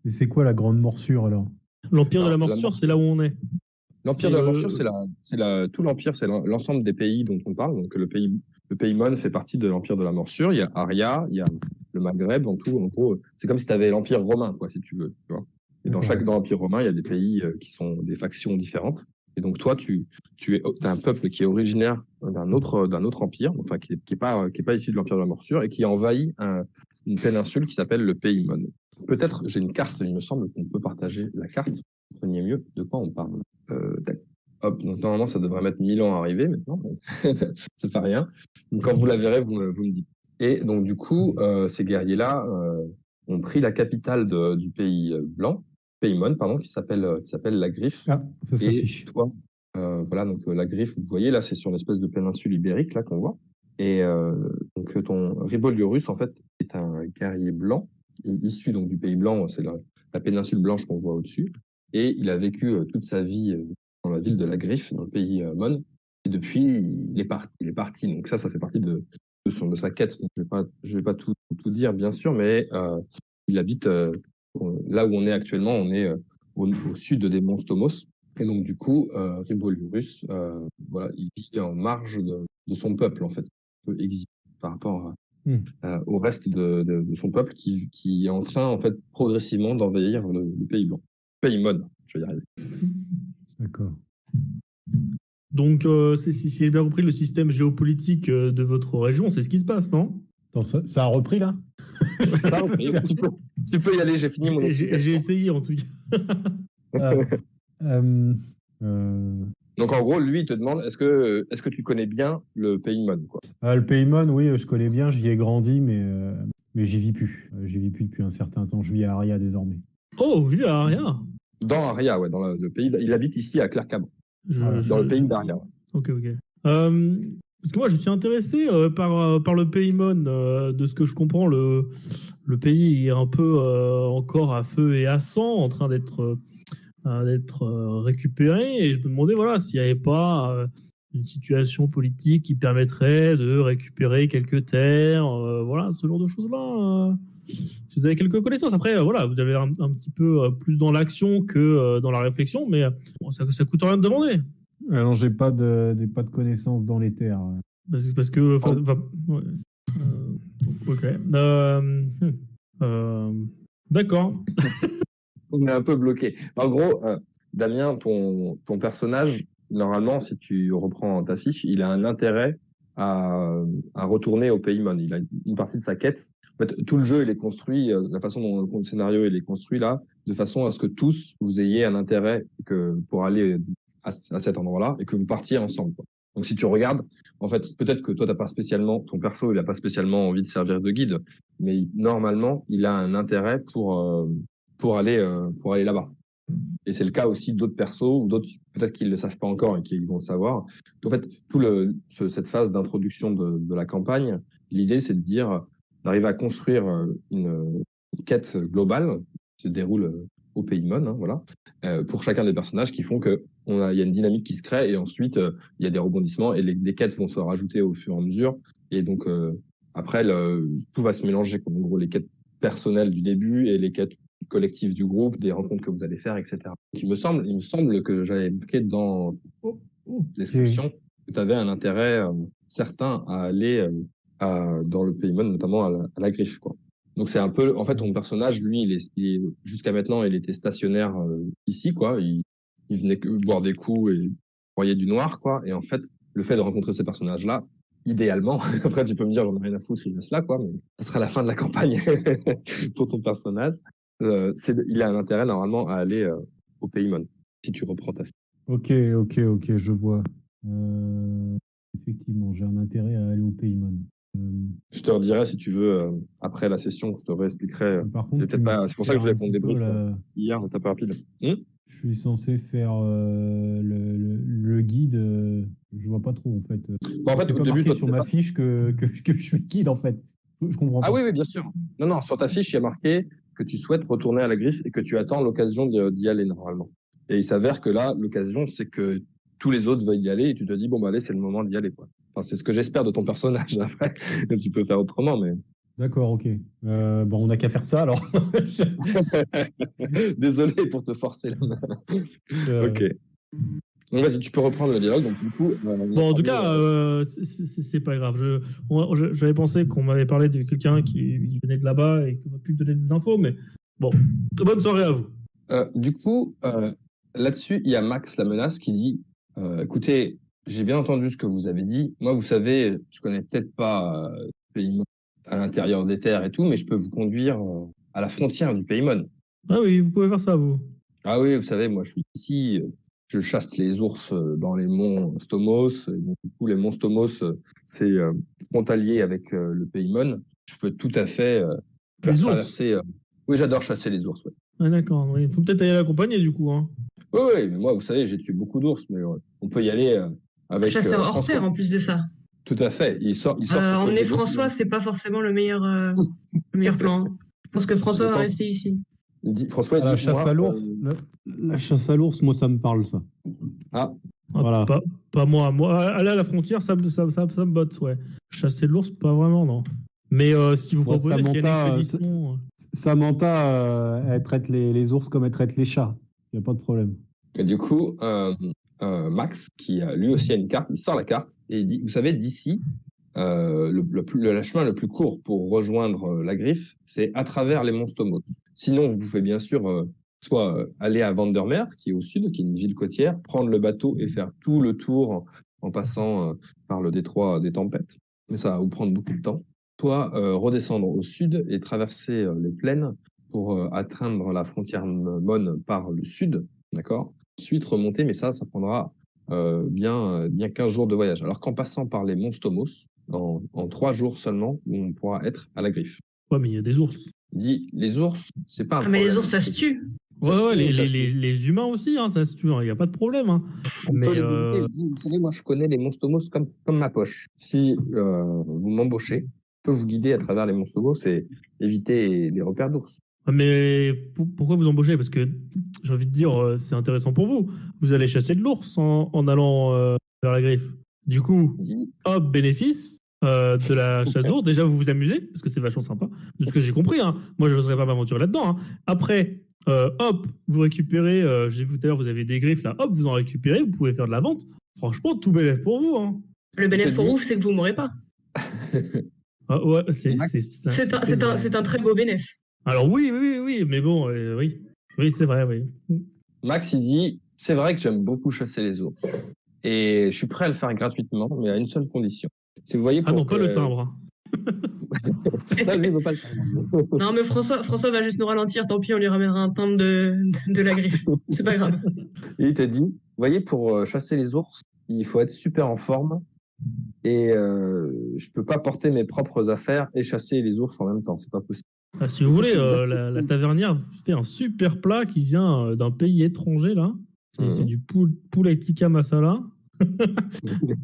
c'est quoi la grande morsure alors? L'Empire de la Morsure, c'est là où on est. L'Empire de la Morsure, tout l'Empire, c'est l'ensemble des pays dont on parle. Donc le pays Mon fait partie de l'Empire de la Morsure. Il y a Aria, il y a le Maghreb, en tout. En gros, c'est comme si tu avais l'Empire romain, quoi, si tu veux. Tu vois. Et dans l'Empire romain, il y a des pays qui sont des factions différentes. Et donc toi, tu as un peuple qui est originaire d'un autre empire, enfin qui est pas issu de l'Empire de la Morsure et qui envahit une péninsule qui s'appelle le pays Mon. Peut-être, j'ai une carte, il me semble qu'on peut partager la carte. Comprenez mieux de quoi on parle. Hop, donc normalement, ça devrait mettre 1000 ans à arriver maintenant. Ça fait rien. Donc, quand vous la verrez, vous me dites. Et donc, du coup, ces guerriers-là ont pris la capitale du pays blanc, pays Mon, pardon, qui s'appelle la Griffe. Ah, ça s'affiche. Et toi, voilà, donc la Griffe, vous voyez, là, c'est sur l'espèce de péninsule ibérique, là, qu'on voit. Et donc, ton Ribolurus, en fait, est un guerrier blanc, issu donc du pays blanc, c'est la péninsule blanche qu'on voit au-dessus. Et il a vécu toute sa vie dans la ville de la Griffe, dans le pays Mon. Et depuis, il est parti. Donc ça fait partie de sa quête. Donc, je vais pas tout dire, bien sûr, mais il habite là où on est actuellement. On est au sud des Monts Stomos. Et donc, du coup, Ribolurus, voilà, il vit en marge de son peuple, en fait. Il peut exister par rapport au reste de son peuple qui est en train, en fait, progressivement d'envahir le pays blanc. Pays Mon, je vais y arriver. D'accord. Donc, si j'ai bien compris, le système géopolitique de votre région, c'est ce qui se passe, non? Attends, ça a repris là? Ça a repris. Tu peux y aller, j'ai fini mon J'ai essayé en tout cas. Donc en gros, lui, il te demande est-ce que tu connais bien le pays Mon, quoi. Le pays Mon, oui, je connais bien, j'y ai grandi, mais j'y vis plus. J'y vis plus depuis un certain temps. Je vis à Aria désormais. Oh, vous vivez à Aria? Dans Aria, ouais, dans le pays. Il habite ici à Claircabon, dans le pays d'Aria. Ok. Parce que moi, je suis intéressé par le pays Mon. De ce que je comprends, le pays est un peu encore à feu et à sang, en train d'être récupéré. Et je me demandais voilà, s'il n'y avait pas une situation politique qui permettrait de récupérer quelques terres, voilà, ce genre de choses-là. Si vous avez quelques connaissances, après, voilà, vous avez un petit peu plus dans l'action que dans la réflexion, mais bon, ça coûte rien de demander. Non, j'ai pas de connaissances dans les terres. Parce que... ok. D'accord. On est un peu bloqué. En gros, Damien, ton personnage, normalement, si tu reprends ta fiche, il a un intérêt à retourner au pays Mon. Il a une partie de sa quête. En fait, tout le jeu, il est construit, la façon dont le scénario il est construit là, de façon à ce que tous vous ayez un intérêt pour aller à cet endroit-là et que vous partiez ensemble, quoi. Donc si tu regardes, en fait, peut-être que toi, ton perso, il a pas spécialement envie de servir de guide, mais normalement, il a un intérêt pour aller là-bas. Et c'est le cas aussi d'autres persos ou d'autres peut-être qu'ils le savent pas encore et qu'ils vont le savoir. En fait, cette phase d'introduction de la campagne, l'idée c'est de dire d'arriver à construire une quête globale qui se déroule au Paymon, hein, voilà, pour chacun des personnages qui font que il y a une dynamique qui se crée et ensuite il y a des rebondissements et des quêtes vont se rajouter au fur et à mesure et donc après tout va se mélanger. En gros, les quêtes personnelles du début et les quêtes collectif du groupe, des rencontres que vous allez faire, etc. Donc, il me semble que j'avais marqué dans description que tu avais un intérêt certain à aller dans le Paymon, notamment à la griffe, quoi. Donc c'est un peu, en fait, ton personnage, lui, jusqu'à maintenant, il était stationnaire ici, quoi. Il venait que boire des coups et broyer du noir, quoi. Et en fait, le fait de rencontrer ces personnages-là, idéalement, après tu peux me dire, j'en ai rien à foutre, il laisse là, quoi, mais ça sera la fin de la campagne pour ton personnage. Il a un intérêt normalement à aller au Paymon, si tu reprends ta fiche. Ok, je vois. Effectivement, j'ai un intérêt à aller au Paymon. Je te redirai si tu veux après la session, je te réexpliquerai. Par contre, C'est pour ça que je voulais prendre des briefs hier, on t'a pas rapide. Je suis censé faire le guide. Je vois pas trop en fait. Bon, en fait, c'est au pas début, marqué sur ma fiche que je suis guide en fait. Je comprends pas. Ah oui, bien sûr. Non, sur ta fiche, il y a marqué que tu souhaites retourner à la griffe et que tu attends l'occasion d'y aller normalement. Et il s'avère que là, l'occasion, c'est que tous les autres veulent y aller et tu te dis, bon, bah, allez, c'est le moment d'y aller, quoi. Enfin, c'est ce que j'espère de ton personnage. Après, tu peux faire autrement, mais. D'accord, ok. Bon, on n'a qu'à faire ça alors. Désolé pour te forcer la main. Ok. Donc, vas-y, tu peux reprendre le dialogue. Donc, du coup, bon, en tout cas, c'est pas grave. J'avais pensé qu'on m'avait parlé de quelqu'un qui venait de là-bas et qu'on m'a pu donner des infos, mais bon, bonne soirée à vous. Du coup, là-dessus, il y a Max la menace qui dit écoutez, j'ai bien entendu ce que vous avez dit. Moi, vous savez, je connais peut-être pas Paymon à l'intérieur des terres et tout, mais je peux vous conduire à la frontière du Paymon. Ah oui, vous pouvez faire ça, vous. Ah oui, vous savez, moi, je suis ici. Je chasse les ours dans les monts Stomos. Et donc, du coup, les monts Stomos, c'est frontalier avec le Paymon. Je peux tout à fait faire traverser. Oui, j'adore chasser les ours. Ouais. Ah d'accord. Il faut peut-être aller l'accompagner du coup. Hein. Oui, mais moi, vous savez, j'ai tué beaucoup d'ours, mais on peut y aller avec. Chasseur hors pair en plus de ça. Tout à fait. Il sort. Emmener François, c'est pas forcément le meilleur plan. Je pense que François va rester ici. François, la chasse à l'ours. La chasse à l'ours, moi, ça me parle, ça. Ah. Voilà. Pas moi. Moi, aller à la frontière, ça me botte, ouais. Chasser l'ours, pas vraiment, non. Mais si vous proposez, s'il y a une expédition... Samantha, elle traite les ours comme elle traite les chats. Il n'y a pas de problème. Et du coup, Max, qui lui aussi a une carte, il sort la carte et il dit, vous savez, d'ici, le chemin le plus court pour rejoindre la griffe, c'est à travers les monts Stomos. Sinon, vous pouvez bien sûr soit aller à Vandermeer, qui est au sud, qui est une ville côtière, prendre le bateau et faire tout le tour en passant par le détroit des tempêtes. Mais ça va vous prendre beaucoup de temps. Soit redescendre au sud et traverser les plaines pour atteindre la frontière Mon par le sud, d'accord. Ensuite remonter, mais ça prendra bien 15 jours de voyage. Alors qu'en passant par les monts Stomos, en 3 jours seulement, on pourra être à la griffe. Ouais, mais il y a des ours. Dit, les ours, c'est pas un problème. Mais les ours, ça se tue. Ouais, les humains aussi, hein, ça se tue, il n'y a pas de problème. Hein. Mais vous savez, moi, je connais les monts Stomos comme ma poche. Si vous m'embauchez, je peux vous guider à travers les monts Stomos et éviter les repères d'ours. Mais pourquoi vous embauchez? Parce que j'ai envie de dire, c'est intéressant pour vous. Vous allez chasser de l'ours en allant vers la griffe. Du coup, hop, bénéfice de la chasse d'ours. Déjà, vous vous amusez, parce que c'est vachement sympa, de ce que j'ai compris. Hein. Moi, je n'oserais pas m'aventurer là-dedans. Hein. Après, hop, vous récupérez, j'ai vu tout à l'heure, vous avez des griffes là, hop, vous en récupérez, vous pouvez faire de la vente. Franchement, tout bénéfice pour vous. Hein. Le bénéfice pour vous, c'est que vous ne m'aurez pas. Ah, ouais, c'est un très beau bénéfice. Alors oui, mais bon, oui, c'est vrai, oui. Max, il dit, c'est vrai que j'aime beaucoup chasser les ours. Et je suis prêt à le faire gratuitement, mais à une seule condition. Si vous voyez pas le timbre. Non, lui, il veut pas le timbre. Non, mais François va juste nous ralentir, tant pis, on lui ramènera un timbre de la griffe. C'est pas grave. Et il t'a dit, vous voyez, pour chasser les ours, il faut être super en forme et je peux pas porter mes propres affaires et chasser les ours en même temps. C'est pas possible. Ah, si vous voulez, la tavernière fait un super plat qui vient d'un pays étranger, là. C'est du poulet tikka masala.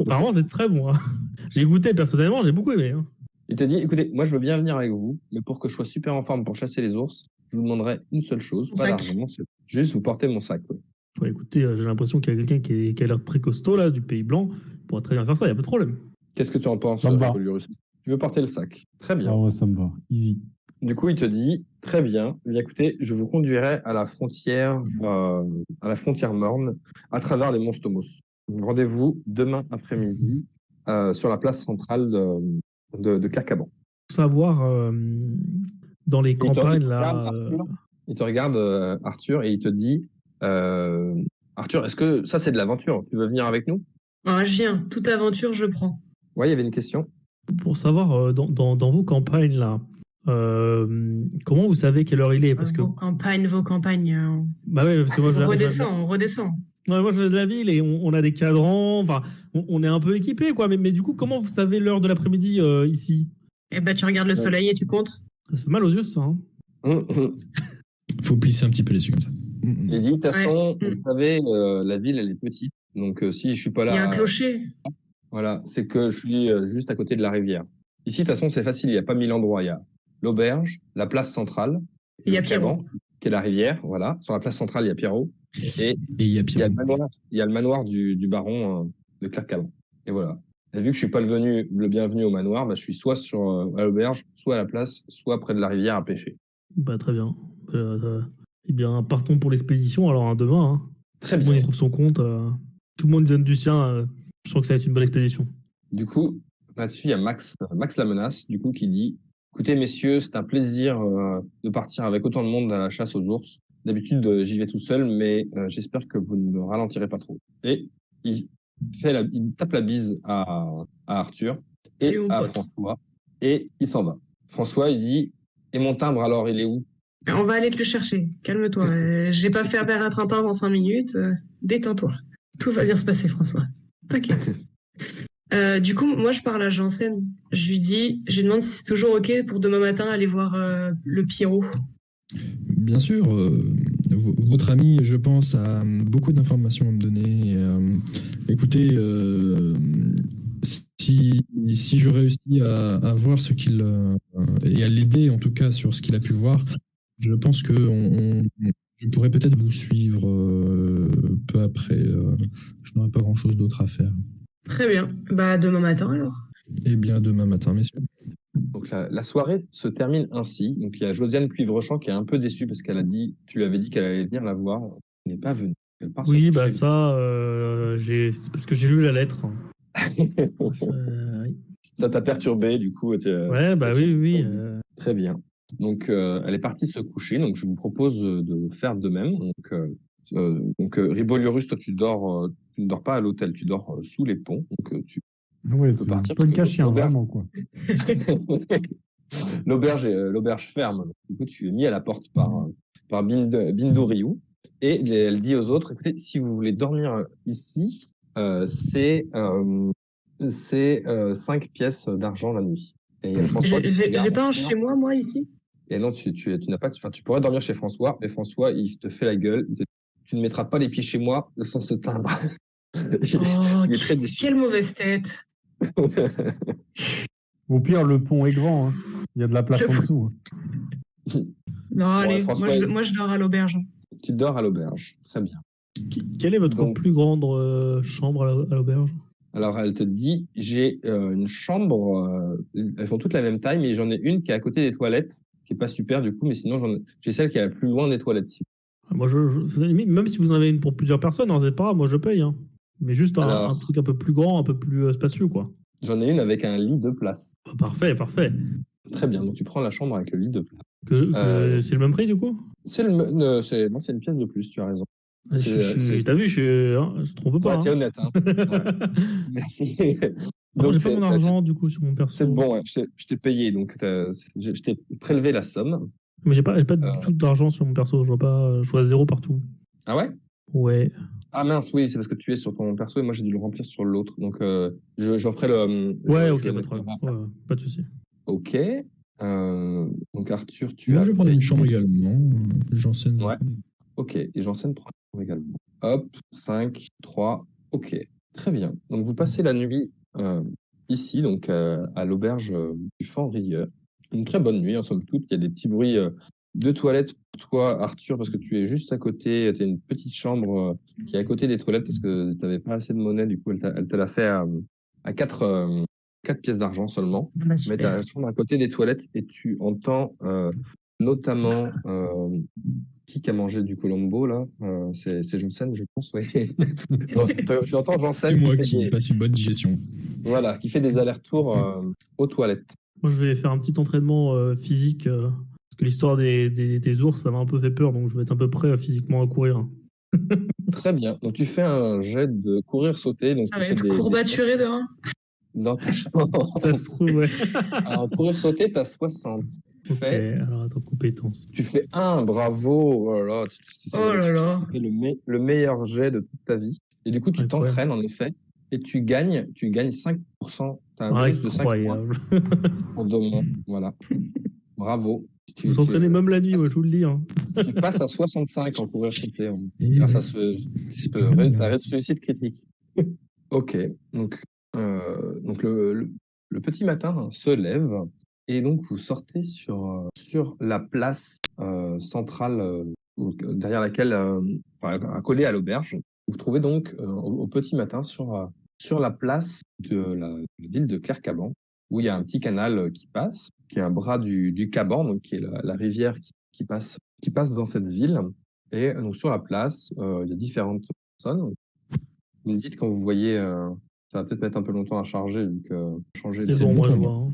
Apparemment, c'est très bon. Hein. J'ai goûté personnellement, j'ai beaucoup aimé. Hein. Il te dit, écoutez, moi je veux bien venir avec vous, mais pour que je sois super en forme pour chasser les ours, je vous demanderai une seule chose, Mon pas sac. d'argent, c'est juste vous porter mon sac. Ouais. Ouais, écoutez, j'ai l'impression qu'il y a quelqu'un qui a l'air très costaud, là, du pays blanc. Il pourra très bien faire ça, il n'y a pas de problème. Qu'est-ce que tu en penses, Ça me va. Polyrus? Tu veux porter le sac? Très bien. Ah ouais, ça me va. Easy. Du coup, il te dit, très bien, bien écoutez, je vous conduirai à la frontière morne, à travers les Monstomos. Rendez-vous demain après-midi sur la place centrale de Carcaban. Pour savoir, dans les campagnes, là... Il te regarde, Arthur, et il te dit, Arthur, est-ce que ça c'est de l'aventure? Tu veux venir avec nous? Ah, je viens. Toute aventure, je prends. Ouais, il y avait une question. Pour savoir, dans vos campagnes, là, comment vous savez quelle heure il est? Parce que... Vos campagnes. Bah ouais, parce que moi, On redescend. Ouais, moi, je viens de la ville et on a des cadrans, enfin, on est un peu équipé, quoi. Mais du coup, comment vous savez l'heure de l'après-midi ici? Eh ben, tu regardes le soleil et tu comptes. Ça fait mal aux yeux, ça. Hein. Faut plisser un petit peu les yeux comme ça. Il dit, de toute façon, vous savez, la ville, elle est petite. Donc, si je suis pas là. Il y a un clocher. Voilà, c'est que je suis juste à côté de la rivière. Ici, de toute façon, c'est facile. Il n'y a pas 1000 endroits. Il y a l'auberge, la place centrale. Il y a le Pierrot. Caban, qui est la rivière. Voilà. Sur la place centrale, il y a Pierrot. Et il y a il y a le manoir du baron de Claircaban. Et voilà. Et vu que je suis pas le bienvenu au manoir, bah, je suis soit à l'auberge, soit à la place, soit près de la rivière à pêcher. Bah, très bien. Eh bien, partons pour l'expédition, alors, hein, demain. Hein. Très Tout le bien. monde y trouve son compte. Tout le monde donne du sien. Je trouve que ça va être une bonne expédition. Du coup, là-dessus, il y a Max la menace, du coup, qui dit, écoutez, messieurs, c'est un plaisir de partir avec autant de monde à la chasse aux ours. D'habitude, j'y vais tout seul, mais j'espère que vous ne me ralentirez pas trop. Et il tape la bise à Arthur et Salut, mon à pote. François, et il s'en va. François, il dit, et mon timbre alors, il est où? On va aller te le chercher. Calme-toi. J'ai pas fait apparaître un timbre en 5 minutes. Détends-toi. Tout va bien se passer, François. T'inquiète. Du coup, moi, je parle à Janssen. Je lui demande si c'est toujours OK pour demain matin aller voir le Pierrot. Bien sûr, votre ami, je pense, a beaucoup d'informations à me donner. Écoutez, si je réussis à voir ce qu'il et à l'aider en tout cas sur ce qu'il a pu voir, je pense que je pourrais peut-être vous suivre peu après. Je n'aurai pas grand-chose d'autre à faire. Très bien. Bah, demain matin, alors. Eh bien, demain matin, messieurs. Donc la soirée se termine ainsi. Donc il y a Josiane Cuivrechamp qui est un peu déçue parce qu'elle a dit, tu lui avais dit qu'elle allait venir la voir. Elle n'est pas venue. Elle part Oui, se bah coucher. ça, c'est parce que j'ai lu la lettre. Oui. Ça t'a perturbé, du coup. Ouais, bah oui. Très bien. Donc elle est partie se coucher. Donc je vous propose de faire de même. Donc Ribolurus, toi tu ne dors pas à l'hôtel, tu dors sous les ponts. Donc tu Ouais, peux c'est partir. un peu le cas-chien, L'auberge- vraiment, quoi. L'auberge ferme. Du coup, tu es mis à la porte par Bindou Ryu. Et elle dit aux autres, écoutez, si vous voulez dormir ici, c'est 5 pièces d'argent la nuit. Et il y a François qui te regarde. J'ai pas un chez moi, ici. Et non, tu n'as pas, enfin, tu pourrais dormir chez François, mais François, il te fait la gueule. Tu ne mettras pas les pieds chez moi sans ce timbre. Oh, Il est très déçu. quelle mauvaise tête. Au pire, le pont est grand. Hein. Il y a de la place en dessous. Hein. Non, allez, François, moi je dors à l'auberge. Tu dors à l'auberge. Très bien. Quelle est votre Donc- plus grande chambre à l'auberge? Alors, elle te dit, j'ai une chambre, elles font toutes la même taille, mais j'en ai une qui est à côté des toilettes, qui est pas super du coup, mais sinon, j'ai celle qui est la plus loin des toilettes. Moi, même si vous en avez une pour plusieurs personnes, hein, c'est pas grave, moi je paye. Hein. Mais juste Alors- un truc un peu plus grand, un peu plus spacieux, quoi. J'en ai une avec un lit de place. Parfait. Très bien, donc tu prends la chambre avec le lit de place. C'est le même prix, du coup? Non, c'est une pièce de plus, tu as raison. T'as vu, je trompe pas. Ouais, t'es Hein. honnête. Hein. Ouais. Merci. J'ai c'est- pas mon argent, du coup, sur mon perso. C'est bon, ouais, je t'ai payé, donc je t'ai prélevé la somme. Mais j'ai pas du tout d'argent sur mon perso, je vois 0 partout. Ah ouais? Ouais. Ah mince, oui, c'est parce que tu es sur ton perso et moi j'ai dû le remplir sur l'autre. Donc j'en ferai le. Ouais, je ok, le pas de mettrai problème. après. Ouais, pas de souci. Ok. Donc Arthur, tu Moi, as je vais prendre fait. une chambre également. J'enseigne. Ouais. Ok. Et j'enseigne prendre également. Hop, 5, 3. Ok. Très bien. Donc vous passez la nuit ici, donc à l'auberge du Fenrieur. Une très bonne nuit, en somme toute. Il y a des petits bruits de toilettes pour toi, Arthur, parce que tu es juste à côté. Tu as une petite chambre qui est à côté des toilettes parce que tu n'avais pas assez de monnaie. Du coup, elle te l'a fait à 4 pièces d'argent seulement. Ah bah, Mais tu as super. la chambre à côté des toilettes et tu entends notamment qui a mangé du Colombo là. C'est Janssen, je pense, oui. Non, tu entends C'est Janssen moi qui fait qui des, passe une bonne digestion. voilà, qui fait des allers-retours aux toilettes. Moi, je vais faire un petit entraînement physique, parce que l'histoire des ours, ça m'a un peu fait peur, donc je vais être un peu prêt physiquement à courir. Très bien. Donc tu fais un jet de courir-sauter. Donc Ça tu va fais être des courbaturé demain. dans ta chambre. Ça se trouve, ouais. Alors courir-sauter, tu as 60. Ok, Fait. alors attends, compétences. Tu fais un, bravo. Oh là là, Oh là là. tu fais le meilleur jet de toute ta vie. Et du coup, tu Incroyable. t'entraînes en effet. Et tu gagnes 5%. Tu as un bonus de 5 points Incroyable. pour demain. Voilà. Bravo. Vous entraînez même la nuit, passes- moi, je vous le dis. Hein. tu passes à 65 en courir sauter Et grâce ouais, à c'est pas mal. ta réussite critique. Ok, donc le petit matin se lève et donc vous sortez sur la place centrale derrière laquelle, accolée à l'auberge. Vous vous trouvez donc au petit matin sur la place de la ville de Clercaban, où il y a un petit canal qui passe, qui est un bras du Caban, donc qui est la rivière qui passe dans cette ville. Et donc sur la place, il y a différentes personnes. Vous me dites quand vous voyez, ça va peut-être mettre un peu longtemps à charger, vu que changer C'est C'est bon, bon moi, je pour vois. moi. Hein.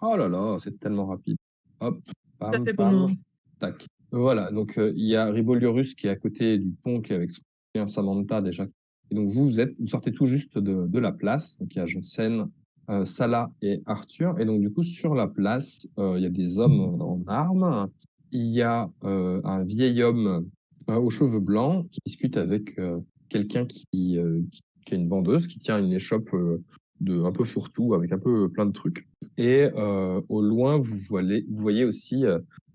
Oh là là, c'est tellement rapide. Hop, Ça pam, fait pour moi. pam, tac. Voilà, donc il y a Riboliorus qui est à côté du pont, qui est avec son chien Samantha déjà. Et donc vous sortez tout juste de la place. Donc il y a Janssen, Salah et Arthur. Et donc du coup sur la place, il y a des hommes en armes. Il y a un vieil homme aux cheveux blancs qui discute avec quelqu'un qui a une vendeuse, qui tient une échoppe un peu fourre-tout avec un peu plein de trucs. Et au loin, vous voyez aussi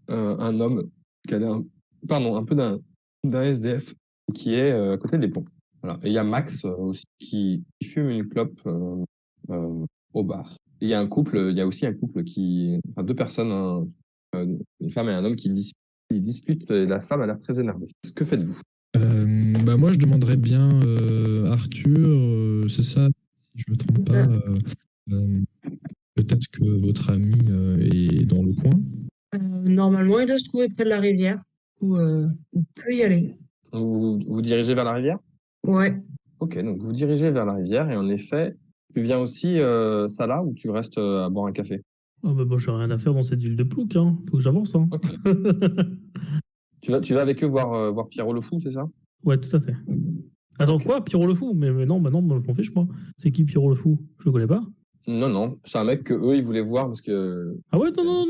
un homme qui a l'air, pardon, un peu d'un SDF qui est à côté des ponts. Voilà. Et il y a Max aussi qui fume une clope au bar. Et il y a aussi un couple enfin, deux personnes, une femme et un homme qui disputent. Et la femme a l'air très énervée. Que faites-vous? Bah moi, je demanderais bien Arthur, c'est ça, si je me trompe pas. Euh, Peut-être que votre ami est dans le coin. Normalement, il doit se trouver près de la rivière où on peut y aller. Vous dirigez vers la rivière? Ouais. Ok, donc vous dirigez vers la rivière et en effet, tu viens aussi Salah ou tu restes à boire un café? Ah, bah, j'ai rien à faire dans cette ville de Plouc. Hein. Faut que j'avance. Hein. Ok. Tu vas avec eux voir Pierrot le Fou, c'est ça? Ouais, tout à fait. Attends, Ok. quoi, Pierrot le Fou? Mais non, bah non, moi, je m'en fiche, moi. C'est qui Pierrot le Fou? Je le connais pas. Non, non, c'est un mec que eux ils voulaient voir parce que. Ah ouais, non,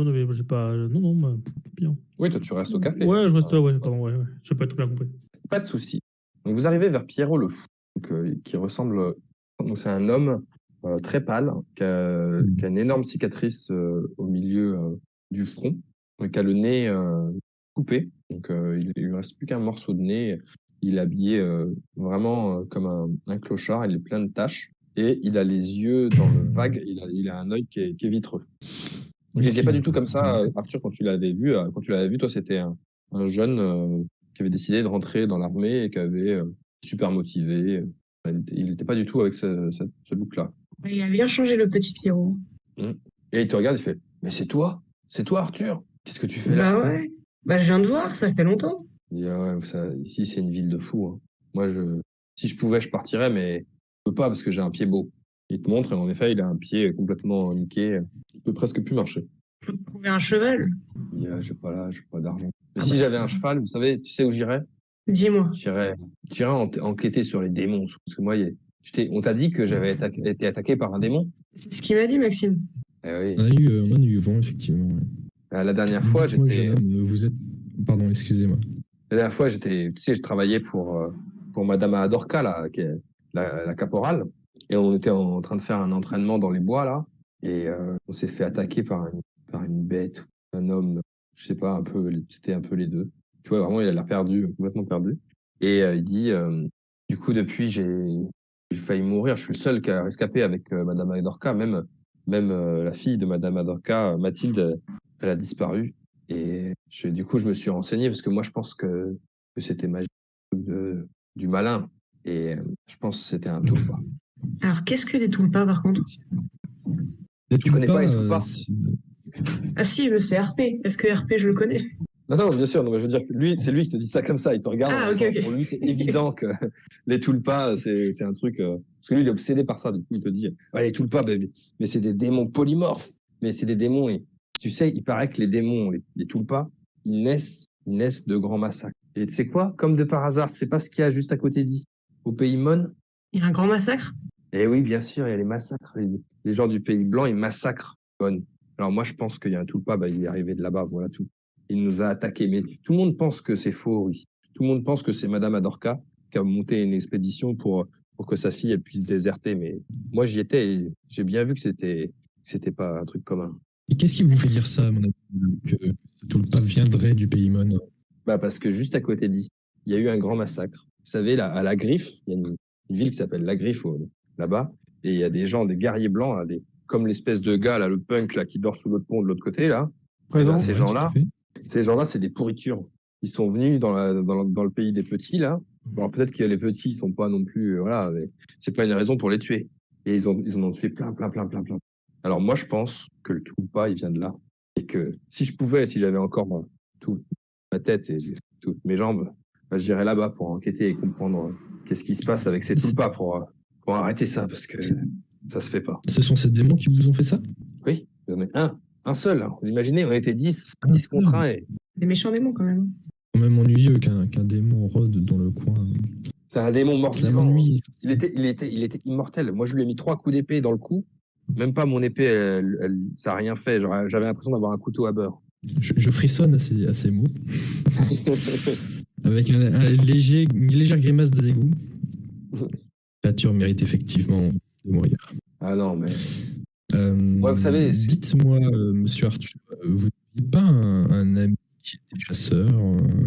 mais j'ai pas. Non, bah, bien. Oui, toi tu restes au café. Ouais, je reste là, ouais, pardon, ouais. J'ai pas tout bien compris. Pas de souci. Donc vous arrivez vers Pierrot le Fou, donc, qui ressemble. Donc c'est un homme très pâle qui a une énorme cicatrice au milieu du front, donc qui a le nez coupé. Donc il lui reste plus qu'un morceau de nez. Il est habillé vraiment comme un clochard. Il est plein de taches et il a les yeux dans le vague. Il a un œil qui est vitreux. Donc, il n'était pas du tout comme ça, Arthur, quand tu l'avais vu. Quand tu l'avais vu, toi, c'était un jeune qui avait décidé de rentrer dans l'armée et qui avait super motivé. Il n'était pas du tout avec ce look-là. Il a bien changé le petit Pierrot. Et il te regarde, il fait: mais c'est toi, Arthur. Qu'est-ce que tu fais là? Bah ouais. Bah je viens de voir, ça fait longtemps. Il dit: ah ouais, ici, c'est une ville de fous. Hein. Moi, si je pouvais, je partirais, mais je peux pas parce que j'ai un pied beau. Il te montre, et en effet, il a un pied complètement niqué. Il peut presque plus marcher. Faut trouver un cheval. Il dit: ah, j'ai pas d'argent. Mais Ah si bah, j'avais ça. un cheval, vous savez, tu sais où j'irais? Dis-moi. J'irais enquêter sur les démons. Parce que moi, on t'a dit que j'avais été attaqué par un démon? C'est ce qu'il m'a dit, Maxime. Eh oui. On a eu vent, effectivement. Ouais. La dernière fois, Dites-moi, jeune homme, vous êtes... Pardon, excusez-moi. tu sais, je travaillais pour pour Madame Adorka, là, qui est la caporale. Et on était en train de faire un entraînement dans les bois, là. Et on s'est fait attaquer par une bête, un homme, je sais pas, c'était un peu les deux. Tu vois, vraiment, il a l'air perdu, complètement perdu. Et il dit, du coup, depuis, j'ai failli mourir. Je suis le seul qui a rescapé avec Madame Adorka. Même la fille de Madame Adorka, Mathilde, elle a disparu. Et du coup, je me suis renseigné parce que moi, je pense que c'était magique du malin. Et je pense que c'était un tulpa. Alors, qu'est-ce que les tulpas, par contre? Tu connais pas les tulpas? Ah si, je sais RP. Est-ce que RP, je le connais? Non, bien sûr. Non, mais je veux dire que c'est lui qui te dit ça comme ça. Il te regarde. Ah, ok. Pour lui, c'est évident que les tulpas, c'est un truc. Parce que lui, il est obsédé par ça. Du coup, il te dit, ouais, les tulpas, mais c'est des démons polymorphes. Mais c'est des démons. Et tu sais, il paraît que les démons, les tulpas, ils naissent de grands massacres. Et tu sais quoi? Comme de par hasard, c'est pas ce qu'il y a juste à côté d'ici, au pays Mon. Il y a un grand massacre? Eh oui, bien sûr, il y a les massacres. Les gens du pays blanc, ils massacrent Mon. Alors moi, je pense qu'il y a un tulpa, il est arrivé de là-bas, voilà tout. Il nous a attaqués. Mais tout le monde pense que c'est faux ici. Tout le monde pense que c'est Madame Adorka qui a monté une expédition pour que sa fille elle puisse déserter. Mais moi, j'y étais et j'ai bien vu que c'était pas un truc commun. Et qu'est-ce qui vous fait dire ça, mon ami, que ce tulpa viendrait du pays Mon? Parce que juste à côté d'ici, il y a eu un grand massacre. Vous savez, là, à La Griffe, il y a une ville qui s'appelle La Griffe là-bas, et il y a des gens, des guerriers blancs, là, comme l'espèce de gars, là, le punk, là, qui dort sous l'autre pont de l'autre côté, là. Présent. Ces gens-là, c'est des pourritures. Ils sont venus dans le pays des petits, là. Alors peut-être que les petits, ils sont pas non plus, voilà, mais c'est pas une raison pour les tuer. Et ils en ont tué plein. Alors moi, je pense que le tulpa, il vient de là. Et que si j'avais encore toute ma tête et toutes mes jambes, j'irais là-bas pour enquêter et comprendre qu'est-ce qui se passe avec ces tulpas pour arrêter ça, parce que ça se fait pas. Ce sont ces démons qui vous ont fait ça? Oui, un seul. Hein. Vous imaginez, on était 10 contre 1. Et... Des méchants démons, quand même. C'est quand même ennuyeux qu'un démon rôde dans le coin. C'est un démon mort Ça vivant. m'ennuie. Il était immortel. Moi, je lui ai mis 3 coups d'épée dans le cou. Même pas mon épée, ça a rien fait. J'avais l'impression d'avoir un couteau à beurre. Je frissonne à ces mots. Avec une légère grimace de dégoût. La créature mérite effectivement de mourir. Ah non, mais... Ouais, vous savez... Dites-moi, monsieur Arthur, vous n'avez pas un ami qui était chasseur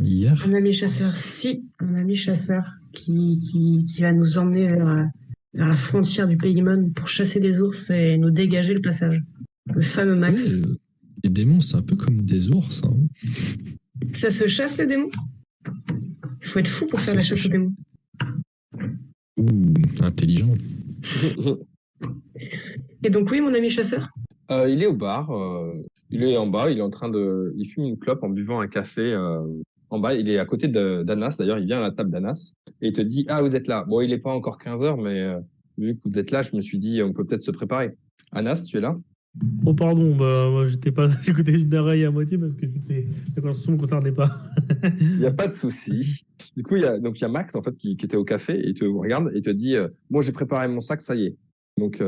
hier? Un ami chasseur, si. Un ami chasseur qui va nous emmener vers la frontière du pays Mon pour chasser des ours et nous dégager le passage. Le fameux Max. Oui, les démons, c'est un peu comme des ours. Hein. Ça se chasse, les démons? Il faut être fou pour faire la chasse aux démons. Ouh, intelligent. Et donc oui, mon ami chasseur? Il est au bar. Il est en bas. Il est en train il fume une clope en buvant un café. En bas, il est à côté d'Anas. D'ailleurs, il vient à la table d'Anas et il te dit, ah, vous êtes là. Bon, il n'est pas encore 15h, mais vu que vous êtes là, je me suis dit, on peut peut-être se préparer. Anas, tu es là? Oh pardon, moi j'étais pas, j'écoutais une oreille à moitié parce que la conversation me concernait pas. Il n'y a pas de souci. Du coup, il y a Max en fait qui était au café et il te regarde et il te dit, bon, j'ai préparé mon sac, ça y est. Donc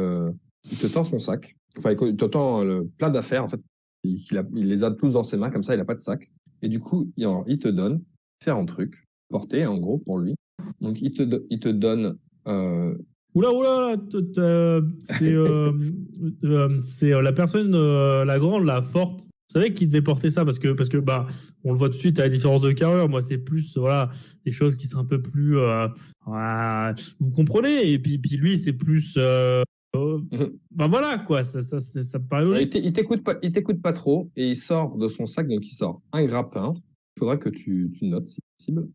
il te tend son sac. Enfin, il te tend plein d'affaires en fait. Il les a tous dans ses mains comme ça, il n'a pas de sac. Et du coup, il te donne différents trucs portés en gros pour lui. Donc il te donne Oula, c'est la personne, la grande, la forte. Vous savez qui devait porter ça parce que on le voit tout de suite à la différence de carrure. Moi, c'est plus des choses qui sont un peu plus, vous comprenez. Et puis lui, c'est plus, voilà quoi. Ça me paraît logique. Il t'écoute pas trop et il sort de son sac, donc il sort un grappin. Il faudra que tu notes si possible.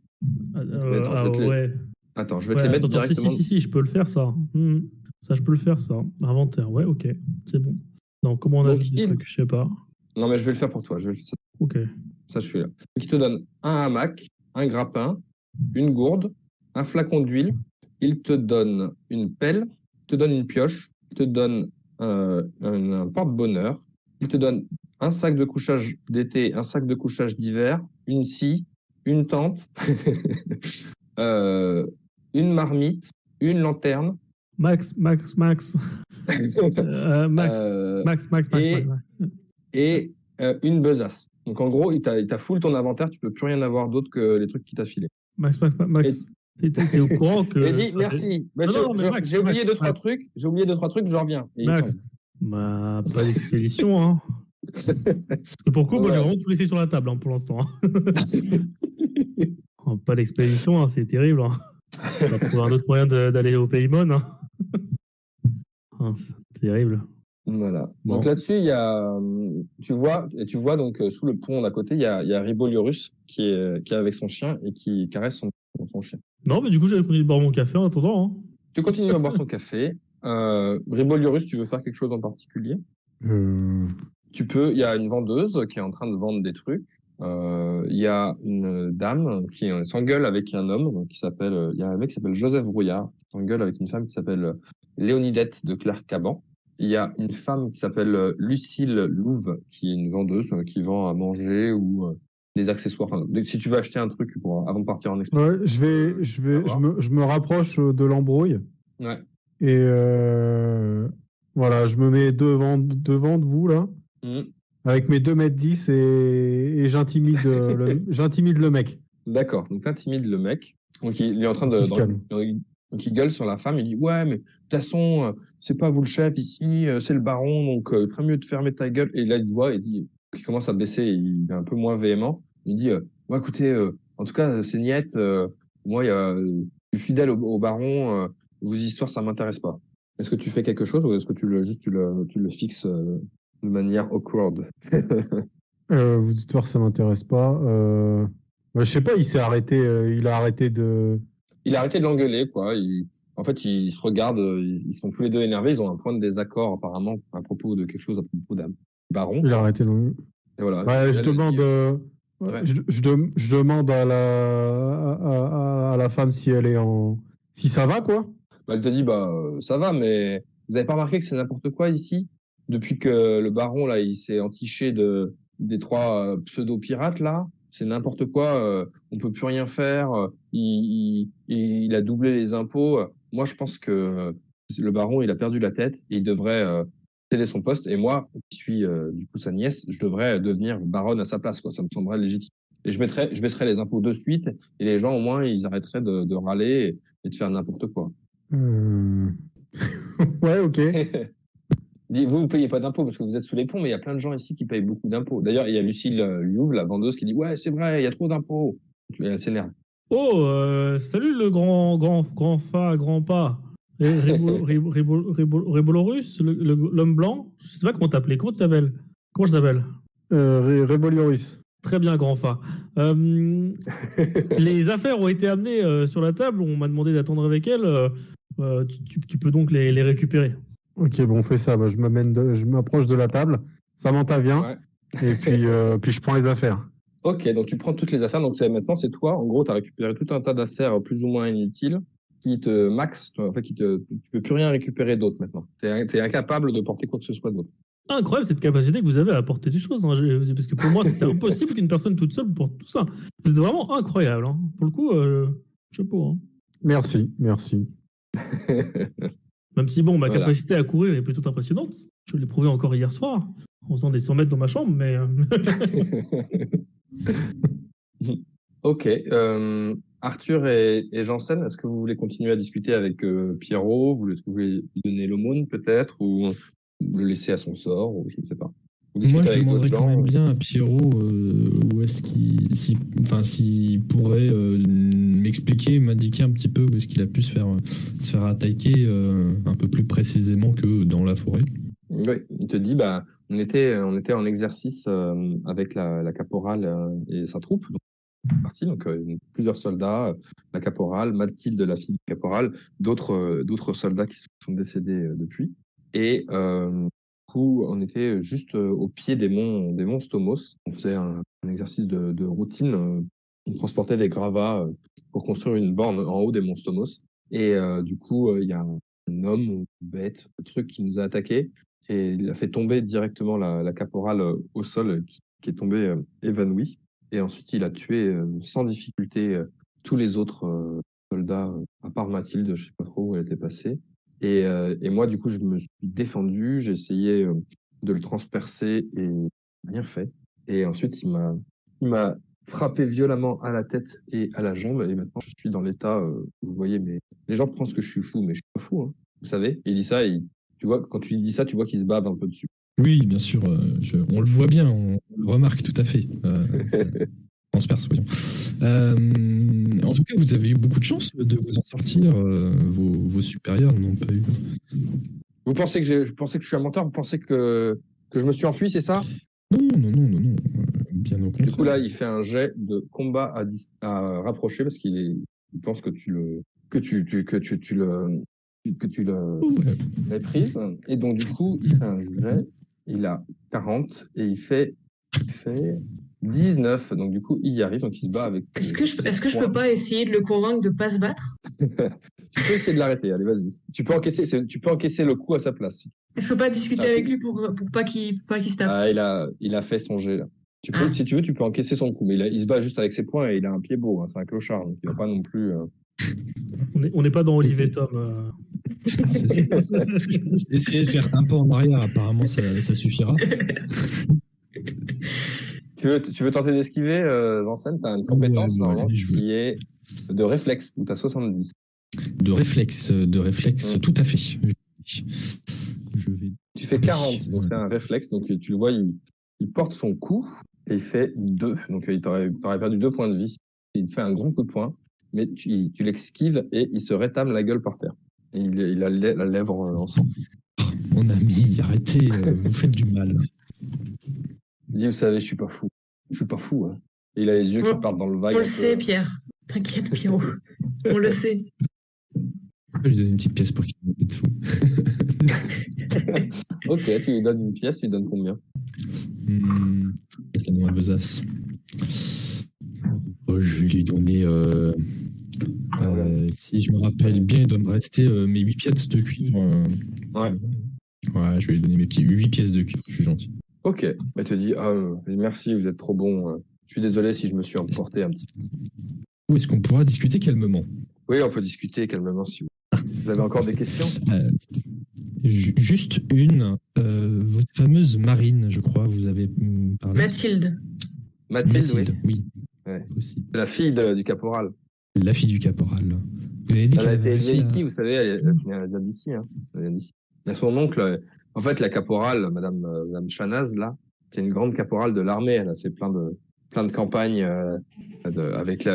Attends, je vais te les mettre directement. Si, je peux le faire, ça. Ça, je peux le faire, ça. Inventaire, ouais, ok. C'est bon. Non, comment on ajoute des trucs, je sais pas. Non, mais je vais le faire pour toi. Ok. Ça, je fais là. Donc, il te donne un hamac, un grappin, une gourde, un flacon d'huile. Il te donne une pelle, il te donne une pioche, il te donne un porte-bonheur. Il te donne un sac de couchage d'été, un sac de couchage d'hiver, une scie, une tente, une marmite, une lanterne. Max. Et une besace. Donc en gros, il t'a full ton inventaire, tu peux plus rien avoir d'autre que les trucs qu'il t'a filé. Max. T'es au courant que. Il dit merci. Mais Non, mais Max, j'ai oublié Max, deux, trois trucs. J'ai oublié deux, trois trucs, je reviens. Et il Max, s'en bah, pas d'expédition, hein. Parce que pour le coup, moi, j'ai Ouais. vraiment tout laissé sur la table, hein, pour l'instant. Oh, pas d'expédition, hein, c'est terrible. Hein. On va trouver un autre moyen d'aller au Paymon. Hein. Ah, c'est terrible. Voilà. Bon. Donc là-dessus, il y a, tu vois donc sous le pont d'à côté, il y a Riboliorus qui est avec son chien et qui caresse son chien. Non, mais du coup, j'avais continué de boire mon café en attendant. Hein. Tu continues à boire ton café. Riboliorus, tu veux faire quelque chose en particulier? Il y a une vendeuse qui est en train de vendre des trucs. Il y a une dame qui s'engueule avec un homme il y a un mec qui s'appelle Joseph Brouillard, qui s'engueule avec une femme qui s'appelle Léonidette de Clerc-Caban. Il y a une femme qui s'appelle Lucille Louve, qui est une vendeuse qui vend à manger ou des accessoires. Enfin, si tu veux acheter un truc avant de partir en expédition. Ouais, je me rapproche de l'embrouille Ouais. et voilà, je me mets devant de vous là, Mhm. avec mes 2,10 m et j'intimide le mec. D'accord. Donc, t'intimides le mec. Donc, il est en train Qui se calme. donc, il gueule sur la femme. Il dit, ouais, mais de toute façon, c'est pas vous le chef ici, c'est le baron. Donc, il ferait mieux de fermer ta gueule. Et là, il te voit et il commence à baisser. Il est un peu moins véhément. Il dit, ouais, écoutez, en tout cas, c'est niette. Moi, je suis fidèle au baron. Vos histoires, ça m'intéresse pas. Est-ce que tu fais quelque chose ou est-ce que tu le fixes de manière awkward? Vos histoires, ça m'intéresse pas. Bah, je sais pas, il s'est arrêté, il a arrêté de. Il a arrêté de l'engueuler, quoi. En fait, ils se regardent, ils sont tous les deux énervés. Ils ont un point de désaccord, apparemment, à propos de quelque chose, à propos d'un baron. Il a arrêté de. Et voilà. Ouais, je Elle, elle demande, dit, ouais. je demande à la femme si elle est si ça va, quoi. Bah, elle te dit, bah, ça va, mais vous avez pas remarqué que c'est n'importe quoi ici? Depuis que le baron, là, il s'est entiché des trois pseudo-pirates, là, c'est n'importe quoi, on peut plus rien faire, il a doublé les impôts. Moi, je pense que le baron, il a perdu la tête et il devrait céder son poste. Et moi, qui suis du coup sa nièce, je devrais devenir baronne à sa place, quoi. Ça me semblerait légitime. Et je baisserais les impôts de suite et les gens, au moins, ils arrêteraient de râler et de faire n'importe quoi. Ouais, ok. Vous payez pas d'impôts parce que vous êtes sous les ponts, mais il y a plein de gens ici qui payent beaucoup d'impôts. D'ailleurs, il y a Lucille Louve, la vendeuse, qui dit ouais, c'est vrai, il y a trop d'impôts. Et elle s'énerve. Oh, salut le grand pas. Rébolorus, l'homme blanc. Je sais pas comment t'appeler. Comment tu t'appelles? Comment je t'appelle? Réboliorus. Très bien, grand fa. Les affaires ont été amenées sur la table. On m'a demandé d'attendre avec elles. Tu peux donc les récupérer. Ok, bon, on fait ça. Bah, je m'approche de la table. Samantha vient. Ouais. Et puis, puis je prends les affaires. Ok, donc tu prends toutes les affaires. Donc maintenant, c'est toi. En gros, tu as récupéré tout un tas d'affaires plus ou moins inutiles qui te max. En fait, tu peux plus rien récupérer d'autre maintenant. Tu es incapable de porter quoi que ce soit d'autre. Incroyable cette capacité que vous avez à apporter des choses. Hein. Parce que pour moi, c'était impossible qu'une personne toute seule porte tout ça. C'est vraiment incroyable. Hein. Pour le coup, chapeau. Hein. Merci. Même si, bon, ma Voilà. capacité à courir est plutôt impressionnante. Je l'ai prouvé encore hier soir, en faisant des 100 mètres dans ma chambre, mais... Ok. Arthur et Janssen, est-ce que vous voulez continuer à discuter avec Pierrot? Vous voulez lui donner l'aumône peut-être ou le laisser à son sort ou je ne sais pas. Vous Moi, discutez je avec demanderais d'autres quand gens, même bien à Pierrot où est-ce s'il pourrait m'expliquer, m'indiquer un petit peu où est-ce qu'il a pu se faire attaquer un peu plus précisément que dans la forêt. Oui, il te dit, bah, on était en exercice avec la caporale et sa troupe. Donc, plusieurs soldats, la caporale, Mathilde, la fille du caporal, d'autres soldats qui sont décédés depuis. Et du coup, on était juste au pied des monts Stomos. On faisait un exercice de routine. On transportait des gravats pour construire une borne en haut des monts Stomos. Et du coup, il y a un homme ou une bête, un truc qui nous a attaqués. Et il a fait tomber directement la caporale au sol, qui est tombée évanouie. Et ensuite, il a tué sans difficulté tous les autres soldats, à part Mathilde, je sais pas trop où elle était passée. Et moi, du coup, je me suis défendu, j'ai essayé de le transpercer et rien fait. Et ensuite, il m'a frappé violemment à la tête et à la jambe. Et maintenant, je suis dans l'état, vous voyez, mais les gens pensent que je suis fou, mais je suis pas fou, hein. Vous savez, et il dit ça, et tu vois, quand tu lui dis ça, tu vois qu'il se bave un peu dessus. Oui, bien sûr, on le voit bien, on le remarque tout à fait. Transperce, voyons. En tout cas, vous avez eu beaucoup de chance de vous en sortir. Vos supérieurs n'ont pas eu. Vous pensez que je pensais que je suis un menteur? Vous pensez que je me suis enfui, c'est ça? Non, non, non, non, non. Bien au contraire. Du coup, là, il fait un jet de combat à rapprocher parce il pense que tu le Ouais. méprise. Et donc, du coup, il fait un jet. Il a 40 et il fait 19. Donc, du coup, il y arrive. Donc, il se bat avec. Est-ce que je peux pas essayer de le convaincre de pas se battre? Tu peux essayer de l'arrêter. Allez, vas-y. Tu peux encaisser le coup à sa place. Je peux pas discuter Ah, avec lui pour pas qu'il se tape. Ah, il a fait son jet, là. Ah. Si tu veux, tu peux encaisser son coup. Mais il se bat juste avec ses poings et il a un pied beau, hein. C'est un clochard. Donc, il va pas non plus. On n'est pas dans Olive et Tom. C'est ça. Essayez de faire un pas en arrière, apparemment, ça suffira. Tu veux tenter d'esquiver, Janssen? Tu as une compétence Ouais, normalement je veux. qui est de réflexe, où tu as 70. De réflexe, tout à fait. Je vais. Tu fais 40, donc c'est un réflexe. Donc tu le vois, il porte son coup et il fait 2. Donc il t'aurait perdu 2 points de vie. Il te fait un grand coup de poing, mais tu l'esquives et il se rétame la gueule par terre. Et il a la lèvre en sang. Mon ami, arrêtez, vous faites du mal. Il dit, vous savez, je suis pas fou. Je suis pas fou, hein. Et il a les yeux qui partent dans le vague. On le sait, Pierre. T'inquiète, Pierrot. On le sait. Je vais lui donner une petite pièce pour qu'il ait de fou. Ok, tu lui donnes une pièce, tu lui donnes combien? C'est dans la besace. Je vais lui donner. Si je me rappelle bien, il doit me rester mes 8 pièces de cuivre. Ouais. Ouais, je vais lui donner mes petits 8 pièces de cuivre, je suis gentil. Ok, elle te dit, merci, vous êtes trop bon. Je suis désolé si je me suis emporté un petit peu. Ou est-ce qu'on pourra discuter calmement? Oui, on peut discuter calmement si vous. Vous avez encore des questions? Juste une. Votre fameuse Marine, je crois, vous avez parlé. Mathilde. Mathilde, oui. Ouais. C'est la fille du caporal. La fille du caporal. Vous avez dit Elle a qu'elle été avait élevée réussi ici, vous savez, elle vient d'ici. Hein. Elle vient d'ici. Il y a son oncle, en fait, la caporale, Madame Chanaz, là, qui est une grande caporale de l'armée. Elle a fait plein de campagnes avec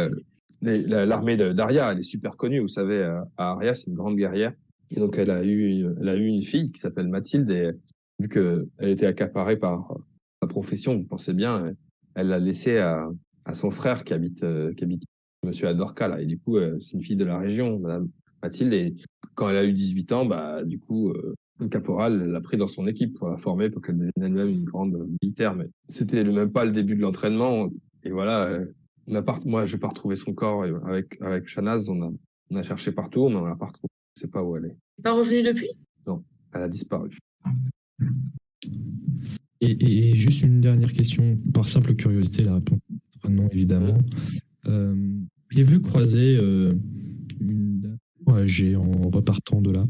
l'armée d'Aria. Elle est super connue, vous savez. À Aria, c'est une grande guerrière. Et donc, elle a eu une fille qui s'appelle Mathilde. Et vu qu'elle était accaparée par sa profession, vous pensez bien, elle l'a laissée à son frère qui habite Monsieur Adorka, là. Et du coup, c'est une fille de la région, Madame Mathilde. Et quand elle a eu 18 ans, bah, du coup, le caporal l'a pris dans son équipe pour la former, pour qu'elle devienne elle-même une grande militaire. Mais c'était même pas le début de l'entraînement. Et voilà, moi, j'ai pas retrouvé son corps. Et avec Shanaz, on a cherché partout, mais on l'a pas retrouvé. Je sais pas où elle est. Pas revenue depuis? Non, elle a disparu. Et juste une dernière question, par simple curiosité, la réponse non, évidemment. J'ai vu croiser une dame âgée en repartant de là,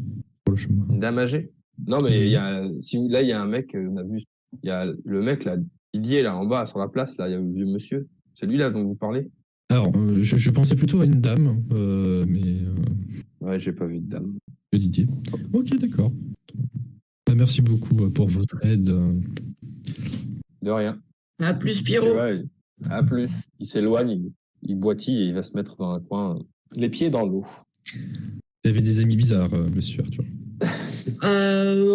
sur le chemin. Une dame âgée? Non, mais Oui. là, il y a un mec, on a vu, il y a le mec, là, Didier, là, en bas, sur la place, là, il y a le vieux monsieur. C'est lui, là, dont vous parlez? Alors, je pensais plutôt à une dame, mais Ouais, j'ai pas vu de dame. le Didier. Ok, d'accord. Bah, merci beaucoup pour votre aide. De rien. À plus, Tu Pierrot. vois, à plus. Il s'éloigne, il boitille et il va se mettre dans un coin, les pieds dans l'eau. Vous avez des amis bizarres, monsieur Arthur.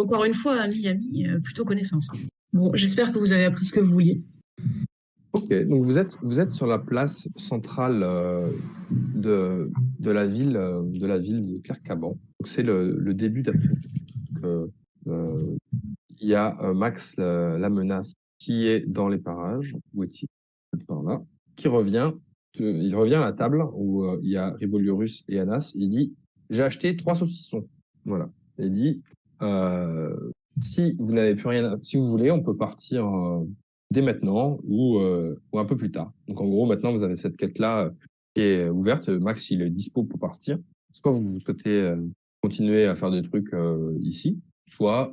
Encore une fois, ami, plutôt connaissance. Bon, j'espère que vous avez appris ce que vous vouliez. Ok, donc vous êtes sur la place centrale de la ville de Clercaban. Donc c'est le début d'après. Il y a Max la menace qui est dans les parages. Où est-il? Par là. Il revient à la table où il y a Riboliurus et Anas. Il dit, j'ai acheté 3 saucissons. Voilà. Il dit, si vous n'avez plus rien, si vous voulez, on peut partir dès maintenant ou un peu plus tard. Donc en gros, maintenant vous avez cette quête-là qui est ouverte. Max, il est dispo pour partir. Soit vous souhaitez continuer à faire des trucs ici, soit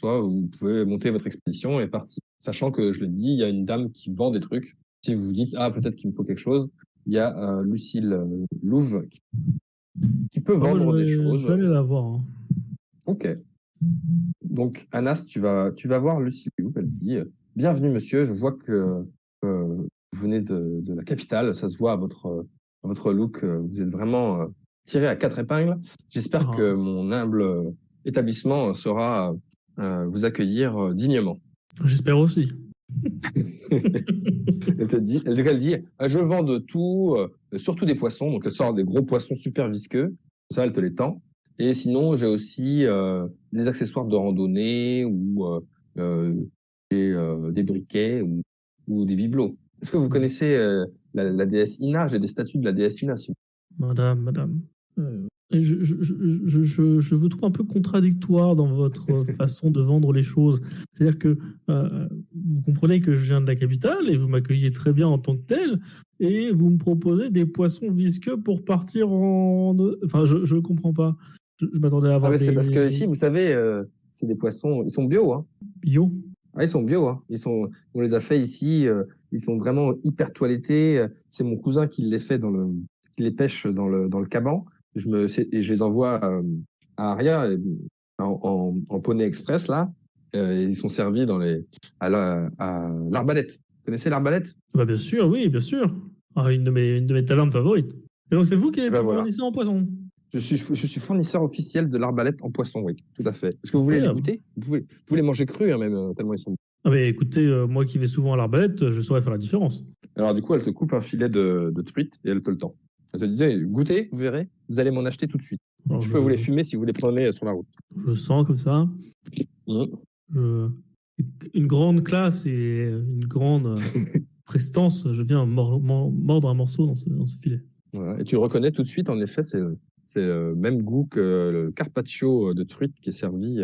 vous pouvez monter votre expédition et partir. Sachant que, je l'ai dit, il y a une dame qui vend des trucs. Si vous vous dites, ah, peut-être qu'il me faut quelque chose, il y a Lucille Louve qui peut Moi, vendre des je choses. vais aller la voir. Hein. Ok. Donc, Anas, tu vas voir Lucille Louve. Elle te dit, bienvenue, monsieur. Je vois que vous venez de la capitale. Ça se voit à votre look. Vous êtes vraiment tiré à 4 épingles. J'espère Ah. que mon humble établissement saura vous accueillir dignement. J'espère aussi. Elle dit, je vends de tout, surtout des poissons. Donc, elle sort des gros poissons super visqueux. Ça, elle te les tend. Et sinon, j'ai aussi des accessoires de randonnée ou des briquets ou des bibelots. Est-ce que vous connaissez la déesse Ina? J'ai des statues de la déesse Ina. Si Madame. Je vous trouve un peu contradictoire dans votre façon de vendre les choses. C'est-à-dire que vous comprenez que je viens de la capitale et vous m'accueillez très bien en tant que tel, et vous me proposez des poissons visqueux pour partir en... Enfin, je ne comprends pas. Je m'attendais à avoir c'est parce que ici, vous savez, c'est des poissons, ils sont bio, hein. bio. Ah, ils sont bio, hein. On les a fait ici, ils sont vraiment hyper toilettés. C'est mon cousin qui les fait qui les pêche dans le caban. Et je les envoie à Aria en poney express là. Et ils sont servis à l'arbalète. Vous connaissez l'arbalète? Bah, bien sûr, oui, bien sûr. Ah, une de mes tavernes favorites. Et donc, c'est vous qui les Ben voilà. fournissez en poisson. Je suis fournisseur officiel de l'arbalète en poisson, oui, tout à fait. Est-ce que vous voulez les goûter? Vous pouvez les manger crus, hein, même, tellement ils sont bons. Ah, mais écoutez, moi qui vais souvent à l'arbalète, je saurais faire la différence. Alors, du coup, elle te coupe un filet de truite et elle te le tend. Elle te dit, goûtez, vous verrez, vous allez m'en acheter tout de suite. Alors, Je peux vous les fumer si vous les prenez sur la route. Je sens comme ça. Mmh. Une grande classe et une grande prestance. Je viens mordre un morceau dans ce filet. Voilà. Et tu le reconnais tout de suite, en effet, c'est le même goût que le carpaccio de truite qui est servi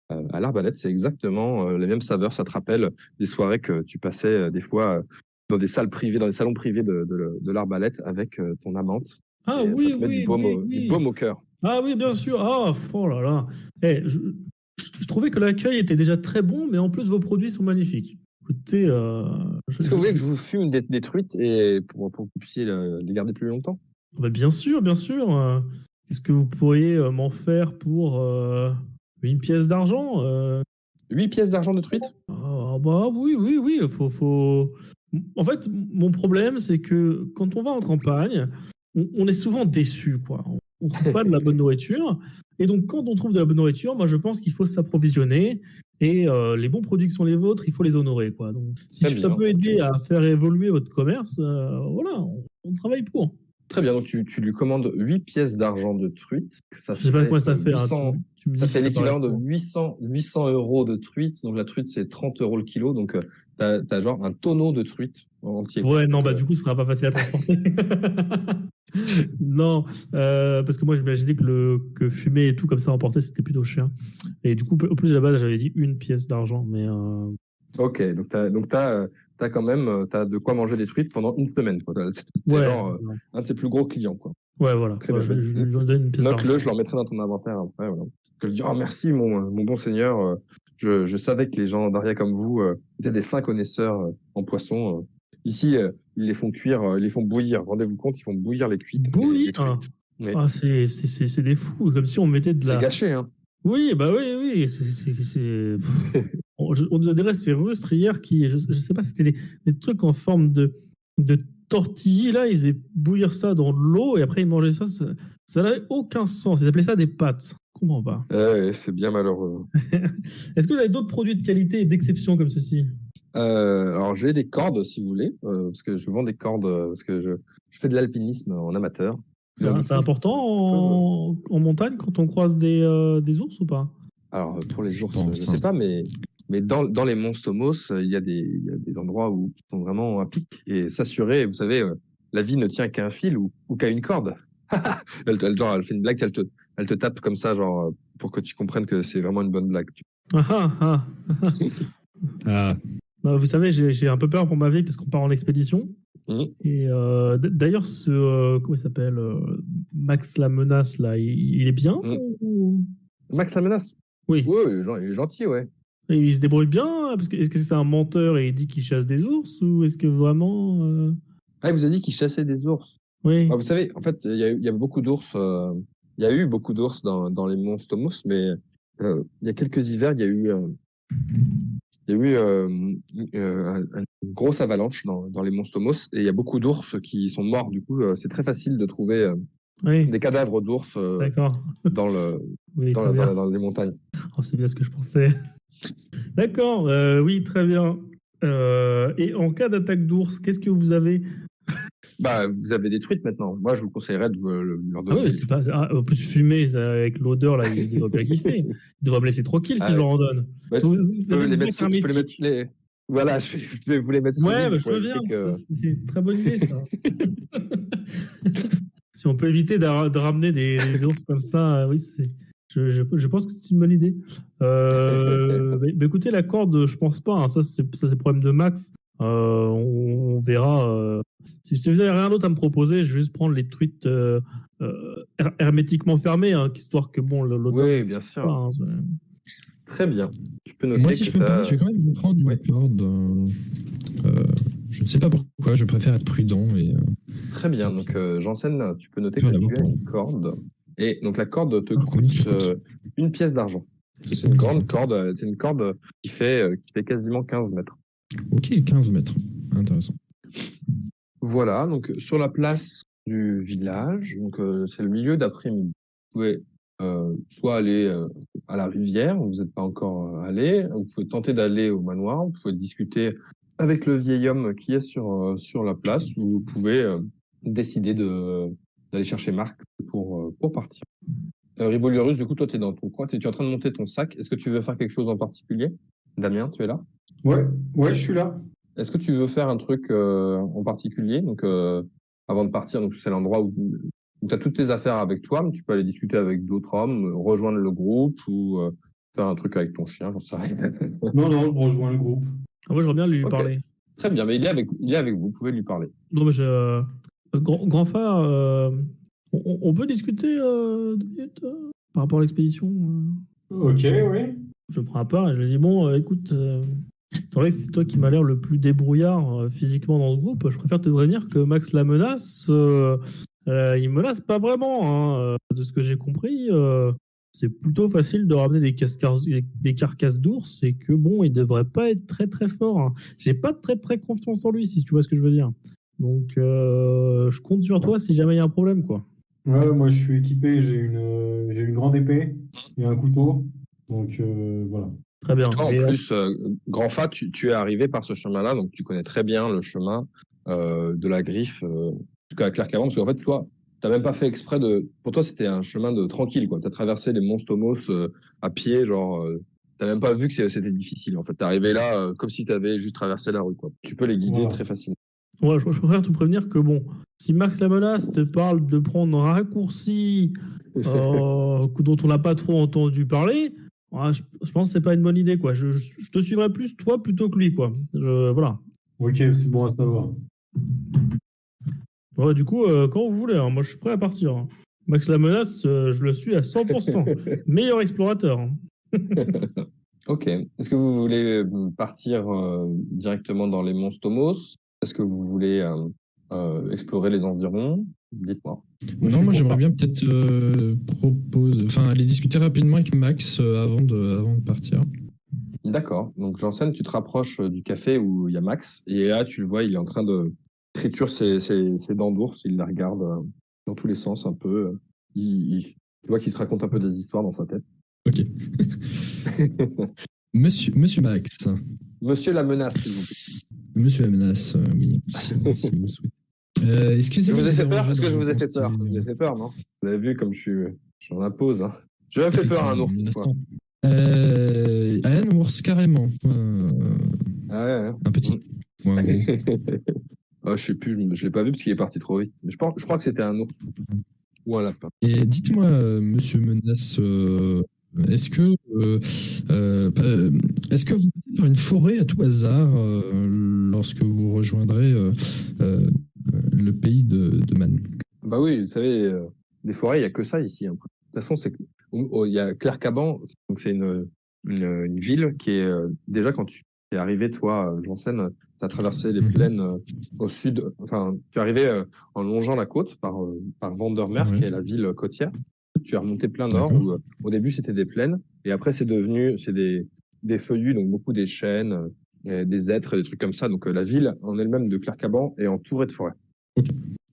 à l'arbalète. C'est exactement les mêmes saveurs. Ça te rappelle des soirées que tu passais des fois dans des salles privées, dans des salons privés de l'arbalète avec ton amante. Ah Et oui, ça te met du baume au cœur. Ah oui, bien sûr. Ah, oh là là. Je trouvais que l'accueil était déjà très bon, mais en plus, vos produits sont magnifiques. Écoutez, est-ce que vous voulez que je vous fume des truites et pour que vous puissiez les garder plus longtemps? Bah, bien sûr, bien sûr. Qu'est-ce que vous pourriez m'en faire pour une pièce d'argent 8 pièces d'argent de truite? Ah bah oui. Faut... En fait, mon problème, c'est que quand on va en campagne, on est souvent déçu, quoi. On trouve pas de la bonne nourriture. Et donc, quand on trouve de la bonne nourriture, moi, je pense qu'il faut s'approvisionner. Et les bons produits qui sont les vôtres, il faut les honorer, quoi. Donc, si ça peut aider à faire évoluer votre commerce, voilà, on travaille pour. Très bien, donc tu lui commandes 8 pièces d'argent de truite. Ça Je sais pas quoi ça fait. 800, hein. Tu me dis ça si fait ça l'équivalent de paraît 800 euros de truite. Donc la truite, c'est 30 euros le kilo. Donc t'as genre un tonneau de truite entier. Ouais, non, donc, bah du coup, ce sera pas facile à transporter. Non, parce que moi, j'imaginais que fumer et tout comme ça emporter, c'était plutôt cher. Et du coup, au plus, à la base, j'avais dit une pièce d'argent, mais... Ok, donc t'as quand même t'as de quoi manger des truites pendant une semaine, quoi. T'es Ouais, genre un de ses plus gros clients, quoi. ouais, voilà. Très Ouais, bien. je lui donne une pièce d'argent. Note-le, je le remettrai dans ton inventaire après. Voilà. Je lui dis, oh merci mon bon seigneur. Je savais que les gens d'Aria comme vous étaient des fins connaisseurs en poisson. Ici, ils les font cuire, ils les font bouillir. Rendez-vous compte, ils font bouillir les cuites. Bouillir. Les truites. Oui. Ah, c'est des fous, comme si on mettait de la... C'est gâché, hein. Oui, bah oui. On dirait ces rustres hier qui, je sais pas, c'était des trucs en forme de tortillas. Là, ils faisaient bouillir ça dans de l'eau et après ils mangeaient ça. Ça n'avait aucun sens. Ils appelaient ça des pâtes. Je comprends pas. C'est bien malheureux. Est-ce que vous avez d'autres produits de qualité et d'exception comme ceci? Alors j'ai des cordes si vous voulez, parce que je vends des cordes, parce que je fais de l'alpinisme en amateur. C'est important en montagne quand on croise des ours ou pas? Alors pour les ours, pense, je sais pas, mais dans les Monts Stomos, il y a des endroits où qui sont vraiment à pic et s'assurer, vous savez, la vie ne tient qu'à un fil ou qu'à une corde. Elle fait une blague, elle te tape comme ça, genre pour que tu comprennes que c'est vraiment une bonne blague. Ah, Bah, vous savez, j'ai un peu peur pour ma vie parce qu'on part en expédition. Et d'ailleurs, comment il s'appelle Max la menace, là, il est bien ou... Max la menace? Oui. Ouais, il est gentil, ouais. Et il se débrouille bien? Parce que, est-ce que c'est un menteur et il dit qu'il chasse des ours? Ou est-ce que vraiment. Ah, il vous a dit qu'il chassait des ours. Oui. Vous savez, en fait, il y a beaucoup d'ours. Il y a eu beaucoup d'ours dans les monts Stomos, mais il y a quelques hivers, il y a eu une grosse avalanche dans les monts Stomos et il y a beaucoup d'ours qui sont morts. Du coup, c'est très facile de trouver Oui, des cadavres d'ours d'accord. dans le Oui, très bien. dans les montagnes. Oh, c'est bien ce que je pensais. D'accord, oui, très bien. Et en cas d'attaque d'ours, qu'est-ce que vous avez? Bah, vous avez des truites maintenant. Moi, je vous conseillerais de leur Ah oui, donner. mais c'est pas. Ah, en plus, fumer, ça, avec l'odeur, là, il devrait bien kiffer. Il devrait me laisser tranquille si Ah, je leur en donne. bah, Vous, je vous avez peux les une mettre boîte je peux les mettre hermétique? voilà, je vais vous les mettre sous Ouais, vide bah, je pour veux bien. éviter que. C'est une très bonne idée, ça. Si on peut éviter de ramener des ours comme ça, oui, je pense que c'est une bonne idée. Mais écoutez, la corde, je pense pas, hein. Ça, c'est le problème de Max. On verra. Si vous avez rien d'autre à me proposer, je vais juste prendre les tweets hermétiquement fermés, hein, histoire que bon, l'odeur Oui, ne bien sorte pas, sûr. hein. Très bien. Tu peux Moi, noter si que je peux me tu permettre, as. je vais quand même vous prendre Oui. une corde. Je ne sais pas pourquoi, je préfère être prudent et Très bien. Donc, Janssen, tu peux noter faire que d'abord tu as pour une corde. Et donc, la corde te voir combien ça coûte coûte. une pièce d'argent. C'est une grande corde. C'est une corde qui fait quasiment 15 mètres. Ok, 15 mètres. Intéressant. Voilà. Donc, sur la place du village, donc, c'est le milieu d'après-midi. Vous pouvez soit aller à la rivière, où vous n'êtes pas encore allé. Vous pouvez tenter d'aller au manoir. Vous pouvez discuter avec le vieil homme qui est sur la place, ou vous pouvez décider d'aller chercher Marc pour partir. Ribolurus, du coup, toi, tu es dans ton coin, tu es en train de monter ton sac. Est-ce que tu veux faire quelque chose en particulier? Damien, tu es là? Ouais, ouais, je suis là. Est-ce que tu veux faire un truc en particulier? Donc, avant de partir, donc c'est l'endroit où tu as toutes tes affaires avec toi, mais tu peux aller discuter avec d'autres hommes, rejoindre le groupe ou faire un truc avec ton chien, j'en sais rien. Non, non, je rejoins le groupe. Ah, moi, j'aimerais bien lui Ok. parler. Très bien, mais il est avec vous, vous pouvez lui parler. Non, mais grand frère, on peut discuter 2 minutes par rapport à l'expédition? Ok, oui. Je prends à part et je lui dis, bon, écoute, étant donné que c'est toi qui m'as l'air le plus débrouillard physiquement dans ce groupe, je préfère te prévenir que Max la menace. Il menace pas vraiment, hein. De ce que j'ai compris, c'est plutôt facile de ramener des carcasses d'ours et que bon, il devrait pas être très très fort, hein. J'ai pas très très confiance en lui, si tu vois ce que je veux dire. Donc, je compte sur toi si jamais il y a un problème, quoi. Ouais, moi, je suis équipé. J'ai une grande épée et un couteau. Donc, voilà. Très bien. Toi, en Et, plus, Grand Fat, tu es arrivé par ce chemin-là, donc tu connais très bien le chemin de la griffe jusqu'à Clercavant, parce qu'en fait, toi, t'as même pas fait exprès de. Pour toi, c'était un chemin de tranquille, quoi. T'as traversé les monts Stomos à pied, genre. T'as même pas vu que c'était difficile. En fait, t'es arrivé là comme si t'avais juste traversé la rue, quoi. Tu peux les guider Voilà. très facilement. ouais, je préfère te prévenir que bon, si Max la menace te parle de prendre un raccourci dont on n'a pas trop entendu parler, ouais, je pense que c'est pas une bonne idée, quoi. Je te suivrai plus toi plutôt que lui, quoi. Voilà. Ok, c'est bon à savoir. Ouais, du coup, quand vous voulez, hein, moi je suis prêt à partir, hein. Max la menace, je le suis à 100%. Meilleur explorateur, hein. Ok. Est-ce que vous voulez partir directement dans les monts Stomos? Est-ce que vous voulez explorer les environs? Dites-moi. Moi, je Non, suis moi pour j'aimerais bien peut-être aller discuter rapidement avec Max avant de partir. D'accord. Donc, Janssen, tu te rapproches du café où il y a Max. Et là, tu le vois, il est en train de triture ses dents d'ours. Il la regarde dans tous les sens un peu. Tu vois qu'il se raconte un peu des histoires dans sa tête. Ok. Monsieur Max. Monsieur la menace, s'il vous plaît. Monsieur la menace, oui, si vous souhaitez. Je Excusez-moi. vous ai de fait vous peur? déranger Est-ce que je dans vous ai vos fait peur? pensées, Vous avez fait peur, non? Vous avez vu comme je suis en impose, hein. Je vais fait peur à un ours. Quoi. À un ours, carrément. Ah ouais, Un petit. Ouais, un gros. Je sais plus, je l'ai pas vu parce qu'il est parti trop vite. Mais je crois que c'était un ours ou un lapin. Et dites-moi, monsieur Menace, est-ce que vous passez par une forêt à tout hasard lorsque vous rejoindrez le pays de Man? Bah oui, vous savez, des forêts, il y a que ça ici. Hein. De toute façon, il y a Clercaban, donc c'est une ville qui est déjà quand tu es arrivé, toi, Janssen, tu as traversé les Mhm. plaines au sud, enfin, tu es arrivé en longeant la côte par Vandermeer, Ouais. qui est la ville côtière. Tu es remonté plein nord D'accord. où au début c'était des plaines et après c'est des feuillus, donc beaucoup des chênes, des hêtres, des trucs comme ça. Donc la ville en elle-même de Clercaban est entourée de forêts. Ok.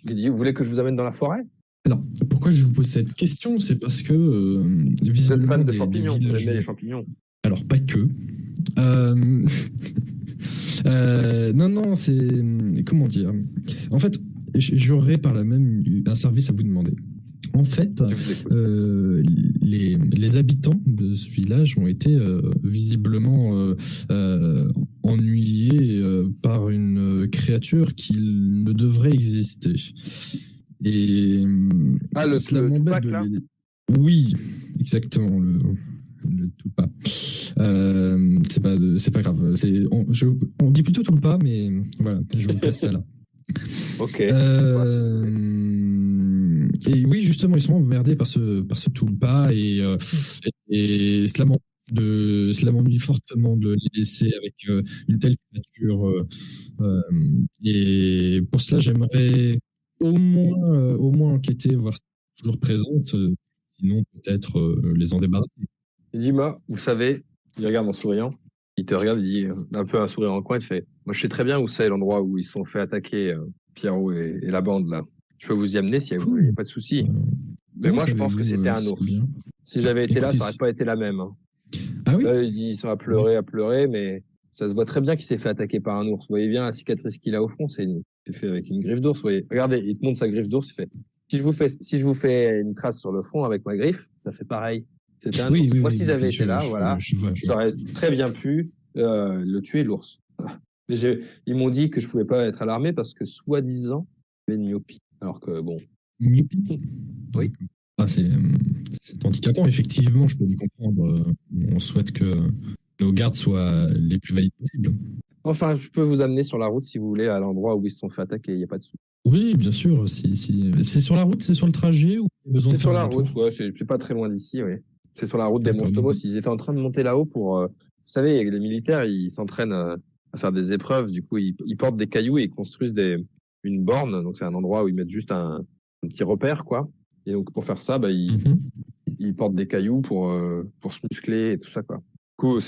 J'ai dit, vous voulez que je vous amène dans la forêt? Alors, pourquoi je vous pose cette question? C'est parce que Vous êtes visiblement fan de des champignons, vous villages. aimez les champignons. Alors, pas que. Euh, non, c'est. Comment dire? En fait, j'aurais par là même un service à vous demander. En fait, Je vous écoute. les habitants de ce village ont été visiblement ennuyés par une créature qui ne devrait exister. Et cela Le m'embête Tupac, là? Oui, exactement, le Tulpa. C'est pas grave. On dit plutôt Tulpa, mais voilà, je vous passe ça là. Ok. Et oui, justement, ils sont emmerdés par ce Tulpa et cela m'ennuie fortement de les laisser avec une telle créature. Et pour cela, j'aimerais au moins enquêter, voir si elle est toujours présente, sinon peut-être les en débarrasser. Il dit, moi, vous savez, il regarde en souriant, il te regarde, il dit, un peu un sourire en coin, il fait, moi je sais très bien où c'est l'endroit où ils se sont fait attaquer, Pierrot et la bande, là. Je peux vous y amener s'il y a Cool. il y a pas de souci. Mais Comment moi, je pense que savez-vous, c'était un c'est ours. bien. Si j'avais été là, Écoutez, ça aurait pas été la même. Hein. Ah oui? Là, il dit, ils sont à pleurer, mais ça se voit très bien qu'il s'est fait attaquer par un ours. Vous voyez bien la cicatrice qu'il a au front, c'est fait avec une griffe d'ours. Vous voyez, regardez, il te montre sa griffe d'ours, il fait, si je vous fais une trace sur le front avec ma griffe, ça fait pareil. C'était un Oui, ours. oui, Moi, oui, si j'avais oui, été là, voilà, je vois. j'aurais très bien pu le tuer, l'ours. Mais ils m'ont dit que je pouvais pas être à l'armée parce que, soi-disant, j'avais une myopie. Alors que, bon. Youpi. Oui. Ah, c'est handicapant, effectivement, je peux le comprendre. On souhaite que nos gardes soient les plus valides possibles. Enfin, je peux vous amener sur la route si vous voulez, à l'endroit où ils se sont fait attaquer. Il n'y a pas de souci. Oui, bien sûr. Si. C'est sur la route, c'est sur le trajet ou il y a besoin C'est de sur faire la un route, détour? ouais, c'est pas très loin d'ici, oui. C'est sur la route des D'accord. Monstomos. Ils étaient en train de monter là-haut pour. Vous savez, les militaires, ils s'entraînent à faire des épreuves. Du coup, ils portent des cailloux et ils construisent une borne. Donc, c'est un endroit où ils mettent juste un petit repère, quoi. Et donc, pour faire ça, bah, Mhm. ils portent des cailloux pour se muscler et tout ça, quoi. Du coup,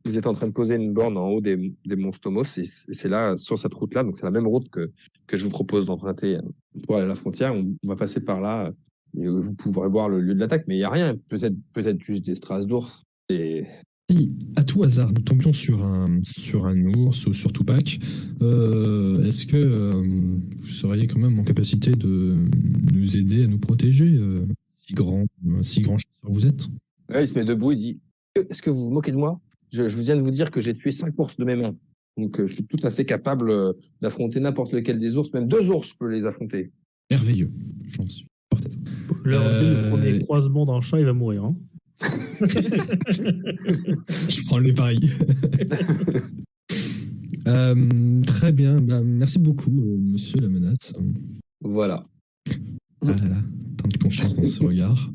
ils étaient en train de poser une borne en haut des Monstomos et c'est là, sur cette route-là. Donc, c'est la même route que je vous propose d'emprunter pour aller à la frontière. On va passer par là. Et vous pourrez voir le lieu de l'attaque, mais il n'y a rien. Peut-être juste des strass d'ours. Et Si, à tout hasard, nous tombions sur un ours ou sur Tupac, est-ce que vous seriez quand même en capacité de nous aider à nous protéger, si grand chasseur vous êtes? là, il se met debout, il dit, est-ce que vous vous moquez de moi? Je vous viens de vous dire que j'ai tué 5 ours de mes mains. Donc, je suis tout à fait capable d'affronter n'importe lequel des ours. Même 2 ours, je peux les affronter. Merveilleux, j'en suis peut-être. Dès le premier croisement d'un chat, il va mourir. Hein. Je prends les paris. Très bien, bah, merci beaucoup, monsieur la menace. Voilà. Ah là là, tant de confiance dans ce regard.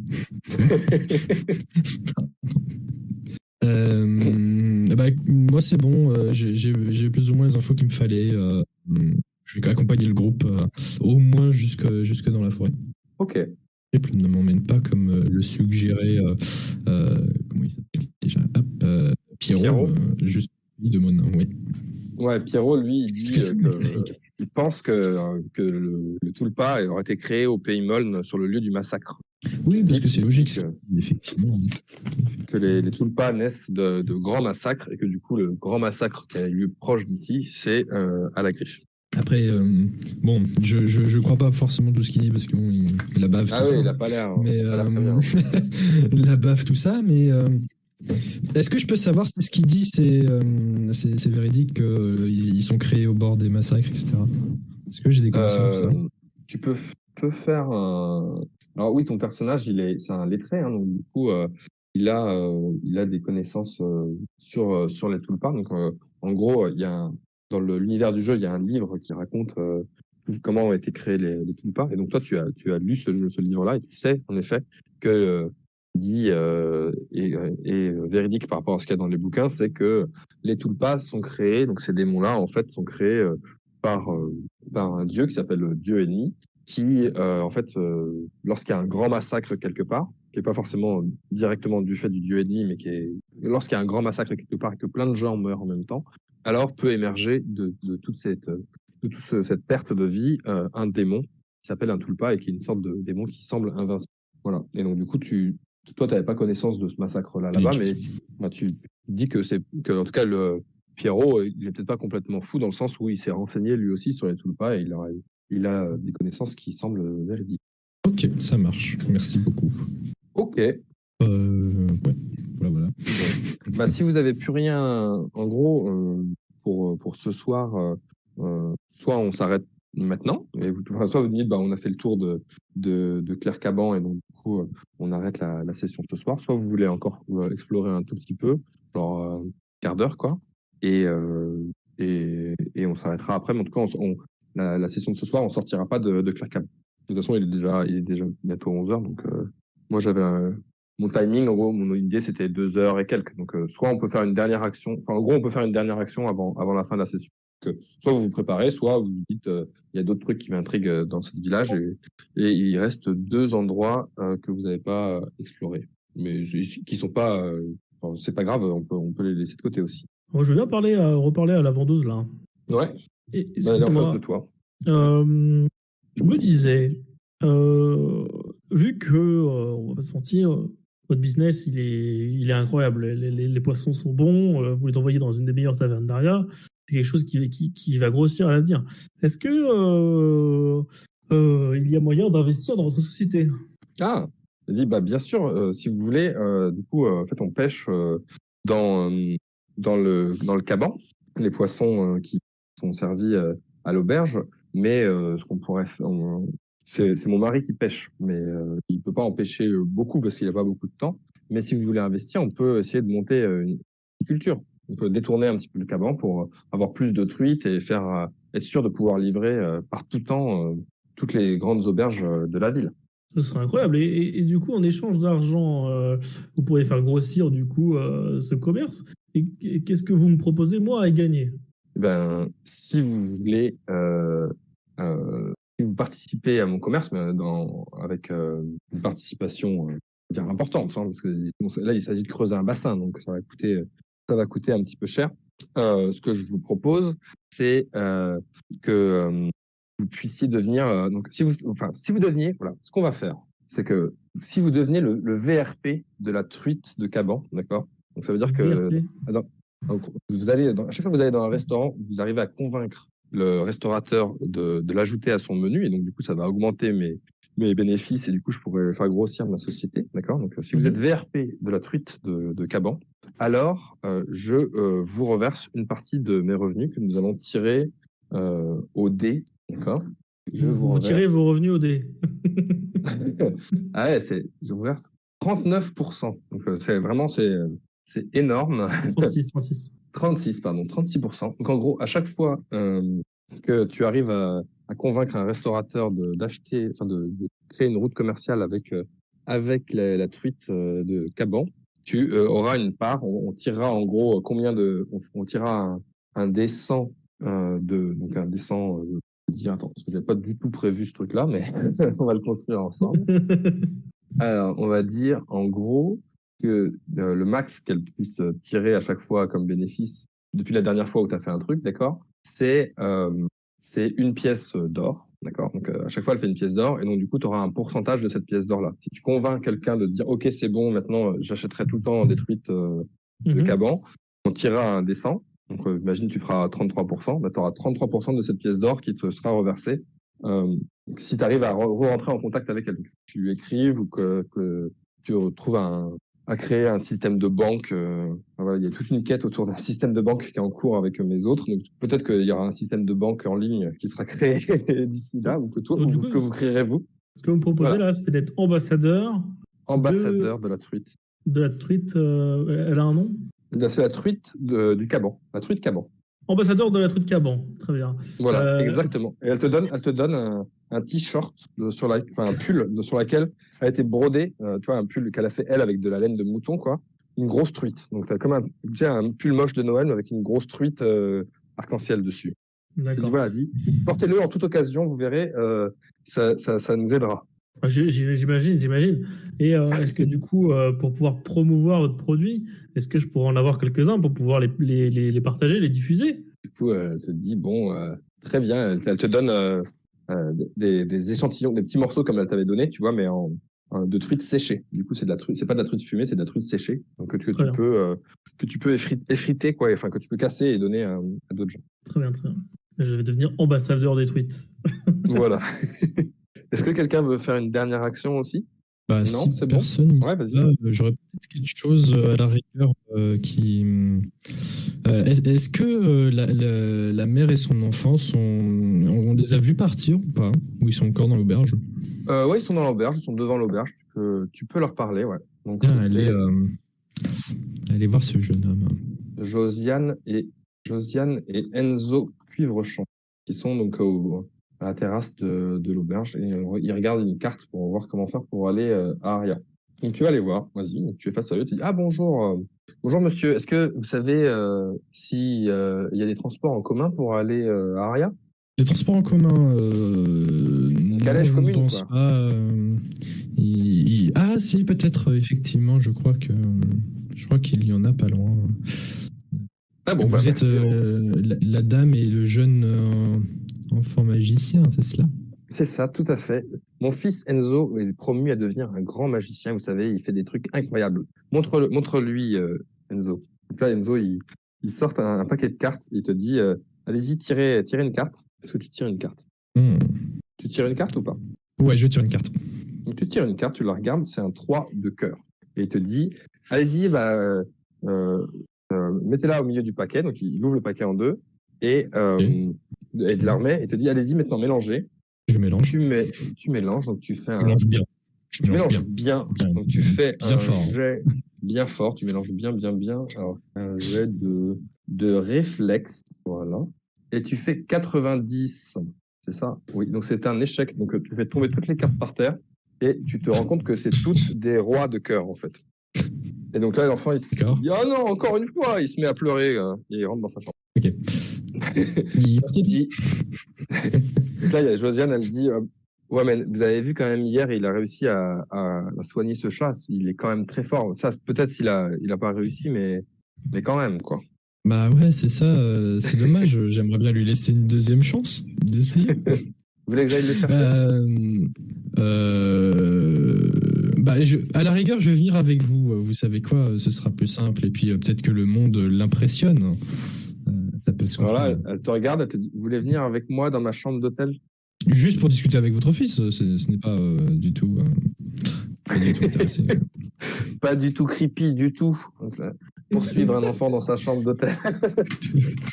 Bah, moi c'est bon, j'ai plus ou moins les infos qu'il me fallait. Je vais accompagner le groupe au moins jusque dans la forêt. Ok. Et puis ne m'emmène pas comme le suggérait comment il s'appelle déjà, Pierrot. Juste de mon nom, oui. Ouais, Pierrot, lui, il dit Est-ce que ça m'intrigue? il pense que le Tulpa aurait été créé au Pays Moln sur le lieu du massacre. Oui, parce que c'est logique, Que- effectivement. Que les Tulpas naissent de grands massacres et que du coup, le grand massacre qui a eu lieu proche d'ici, c'est à la Griffe. Après, bon, je crois pas forcément tout ce qu'il dit parce que bon, il a bave Ah tout oui, ça. il a pas l'air. Mais il a l'air très bien. la baffe tout ça, mais est-ce que je peux savoir si ce qu'il dit c'est véridique qu'ils sont créés au bord des massacres, etc. Est-ce que j'ai des connaissances sur ça? Tu peux faire un. Alors oui, ton personnage, c'est un lettré, hein, donc du coup, il a des connaissances sur les Tulpas. Donc, en gros, dans l'univers du jeu, il y a un livre qui raconte comment ont été créés les Tulpas. Et donc toi, tu as lu ce livre-là et tu sais, en effet, que dit est véridique par rapport à ce qu'il y a dans les bouquins, c'est que les tulpas sont créés, donc ces démons-là, en fait, sont créés par un dieu qui s'appelle le dieu ennemi, qui, en fait, lorsqu'il y a un grand massacre quelque part, qui n'est pas forcément directement du fait du dieu ennemi, mais lorsqu'il y a un grand massacre quelque part et que plein de gens meurent en même temps, alors peut émerger de toute cette perte de vie un démon qui s'appelle un tulpa et qui est une sorte de démon qui semble invincible. Voilà. Et donc, du coup, toi, tu n'avais pas connaissance de ce massacre-là là-bas, mais tu dis que en tout cas, le Pierrot, il n'est peut-être pas complètement fou dans le sens où il s'est renseigné lui aussi sur les tulpas et il a des connaissances qui semblent véridiques. Ok, ça marche. Merci beaucoup. Ok. Ouais, voilà. Bah, si vous avez plus rien, en gros, pour ce soir, soit on s'arrête maintenant, et soit vous dites, bah, on a fait le tour de Claire Caban, et donc du coup, on arrête la session ce soir, soit vous voulez encore explorer un tout petit peu, genre quart d'heure, quoi, et on s'arrêtera après, mais en tout cas, la session de ce soir, on sortira pas de Claire Caban. De toute façon, il est déjà bientôt 11h, donc moi j'avais mon timing, en gros, mon idée, c'était 2 heures et quelques. Donc, soit on peut faire une dernière action, enfin, en gros, on peut faire une dernière action avant la fin de la session. Donc, soit vous vous préparez, soit vous vous dites, il y a d'autres trucs qui m'intriguent dans ce village et il reste 2 endroits que vous n'avez pas explorés. Mais qui sont pas, enfin, c'est pas grave, on peut les laisser de côté aussi. Moi, je veux bien reparler à la vendeuse, là. Ouais. Et, Bah, elle est en face excusez-moi, de toi. je me disais, vu que, on va pas se mentir, votre business, il est incroyable. Les poissons sont bons, vous les envoyez dans une des meilleures tavernes d'Aria. C'est quelque chose qui va grossir à l'avenir. Est-ce que il y a moyen d'investir dans votre société? Ah, elle dit, bah, bien sûr, si vous voulez, du coup, en fait, on pêche dans, dans le caban, les poissons qui sont servis à l'auberge, mais ce qu'on pourrait faire, c'est mon mari qui pêche, mais il peut pas en pêcher beaucoup parce qu'il a pas beaucoup de temps. Mais si vous voulez investir, on peut essayer de monter une culture. On peut détourner un petit peu le caban pour avoir plus de truites et être sûr de pouvoir livrer par tout temps toutes les grandes auberges de la ville. Ce serait incroyable. Et du coup, en échange d'argent, vous pourriez faire grossir du coup ce commerce. Et qu'est-ce que vous me proposez, moi, à y gagner? Eh ben, si vous voulez, si vous participez à mon commerce, mais avec une participation dire importante, hein, parce que là, il s'agit de creuser un bassin, donc ça va coûter un petit peu cher. Ce que je vous propose, c'est que vous puissiez devenir, donc si vous deveniez, voilà, ce qu'on va faire, c'est que si vous devenez le VRP de la truite de Caban, d'accord? Donc ça veut dire que VRP. donc, à chaque fois que vous allez dans un restaurant, vous arrivez à convaincre le restaurateur de l'ajouter à son menu, et donc du coup, ça va augmenter mes bénéfices, et du coup, je pourrais faire grossir ma société, d'accord? Donc, si vous êtes VRP de la truite de Caban, alors je vous reverse une partie de mes revenus que nous allons tirer au dé, d'accord? Vous tirez vos revenus au dé. Ah ouais, je vous verse 39%. Donc, c'est énorme. 36. 36%. Donc en gros, à chaque fois que tu arrives à convaincre un restaurateur d'acheter, enfin de créer une route commerciale avec la truite de Caban, tu auras une part. On tirera en gros on tirera un dé 100 donc un dé 100 attends, parce que j'avais pas du tout prévu ce truc-là, mais on va le construire ensemble. Alors, on va dire en gros que le max qu'elle puisse tirer à chaque fois comme bénéfice depuis la dernière fois où tu as fait un truc, d'accord, c'est une pièce d'or, d'accord. Donc à chaque fois elle fait une pièce d'or et donc du coup tu auras un pourcentage de cette pièce d'or là. Si tu convaincs quelqu'un de te dire OK, c'est bon, maintenant j'achèterai tout le temps des truites de Caban, on tirera un dessin. Donc imagine tu feras 33%, bah, tu auras 33% de cette pièce d'or qui te sera reversée. Si tu arrives à rentrer en contact avec elle, que tu lui écrives ou que tu retrouves à créer un système de banque. Voilà, il y a toute une quête autour d'un système de banque qui est en cours avec mes autres. Donc peut-être qu'il y aura un système de banque en ligne qui sera créé d'ici là, ou que vous créerez vous. Ce que vous me proposez là, c'est d'être ambassadeur de la truite. De la truite, elle a un nom? C'est la truite du Caban. La truite Caban. Ambassadeur de la truite Caban. Très bien. Voilà, exactement. Et elle te donne un t-shirt enfin un pull sur laquelle a été brodé, tu vois, un pull qu'elle a fait elle avec de la laine de mouton, quoi. Une grosse truite. Donc tu as comme un pull moche de Noël mais avec une grosse truite arc-en-ciel dessus. D'accord. Voilà, portez-le en toute occasion, vous verrez, ça nous aidera. J'imagine. Et est-ce que du coup, pour pouvoir promouvoir votre produit, est-ce que je pourrais en avoir quelques-uns pour pouvoir les partager, les diffuser? Du coup, elle te dit, bon, très bien, elle te donne des échantillons, des petits morceaux comme elle t'avait donné, tu vois, mais de truite séchée. Du coup, c'est pas de la truite fumée, c'est de la truite séchée. Donc, que tu peux effriter, quoi, enfin, que tu peux casser et donner à d'autres gens. Très bien. Je vais devenir ambassadeur des tweets. Voilà. Est-ce que quelqu'un veut faire une dernière action aussi? Bah, Non, si c'est bon. personne, Ouais, vas-y. j'aurais peut-être quelque chose à la rigueur qui. Est-ce que la mère et son enfant on les a vus partir ou pas? Ou ils sont encore dans l'auberge? Ouais, ils sont dans l'auberge, ils sont devant l'auberge. Tu peux leur parler, ouais. Donc, allez voir ce jeune homme. Josiane et Enzo Cuivrechamp, qui sont donc à la terrasse de l'auberge, et ils regardent une carte pour voir comment faire pour aller à Aria. Donc tu vas les voir, vas-y, donc tu es face à eux, tu dis « Ah bonjour, bonjour monsieur, est-ce que vous savez si il y a des transports en commun pour aller à Aria ?» Des transports en commun, calèche commune, je ne pense quoi. pas. Ah si, peut-être, effectivement, je crois qu'il y en a pas loin. Ah bon, Vous êtes merci. la dame et le jeune enfant magicien, c'est cela? C'est ça, tout à fait. Mon fils Enzo est promu à devenir un grand magicien. Vous savez, il fait des trucs incroyables. Montre-lui, Enzo. Donc là, Enzo, il sort un paquet de cartes. Il te dit, allez-y, tirez une carte. Est-ce que tu tires une carte? Tu tires une carte ou pas? Ouais, je tire une carte. Donc tu tires une carte, tu la regardes, c'est un 3 de cœur. Et il te dit, allez-y, mettez-la au milieu du paquet. Donc il ouvre le paquet en deux et te la remet et te dit, allez-y, maintenant mélangez. Je mélange. Tu mélanges, donc tu fais un. Je mélange bien. Tu mélanges bien. Donc tu fais bien un fort. jet bien fort. Tu mélanges bien. Alors un jet de réflexe, voilà. Et tu fais 90. C'est ça? Oui. Donc c'est un échec. Donc tu fais tomber toutes les cartes par terre et tu te rends compte que c'est toutes des rois de cœur en fait. Et donc là l'enfant il se dit ah non encore une fois. Il se met à pleurer et il rentre dans sa chambre. Ok. Il est parti. Là, il y a Josiane, elle dit ouais, mais vous avez vu quand même hier, il a réussi à soigner ce chat. Il est quand même très fort. Ça, peut-être il a pas réussi, mais quand même, quoi. Bah ouais, c'est ça. C'est dommage. J'aimerais bien lui laisser une deuxième chance d'essayer. Vous voulez que j'aille le chercher? À la rigueur, je vais venir avec vous. Vous savez quoi? Ce sera plus simple. Et puis peut-être que le monde l'impressionne. Ça peut se comprendre. Voilà, elle te regarde, elle te dit, vous voulez venir avec moi dans ma chambre d'hôtel? Juste pour discuter avec votre fils, ce n'est pas du tout intéressé. Pas du tout creepy, du tout. Poursuivre un enfant dans sa chambre d'hôtel.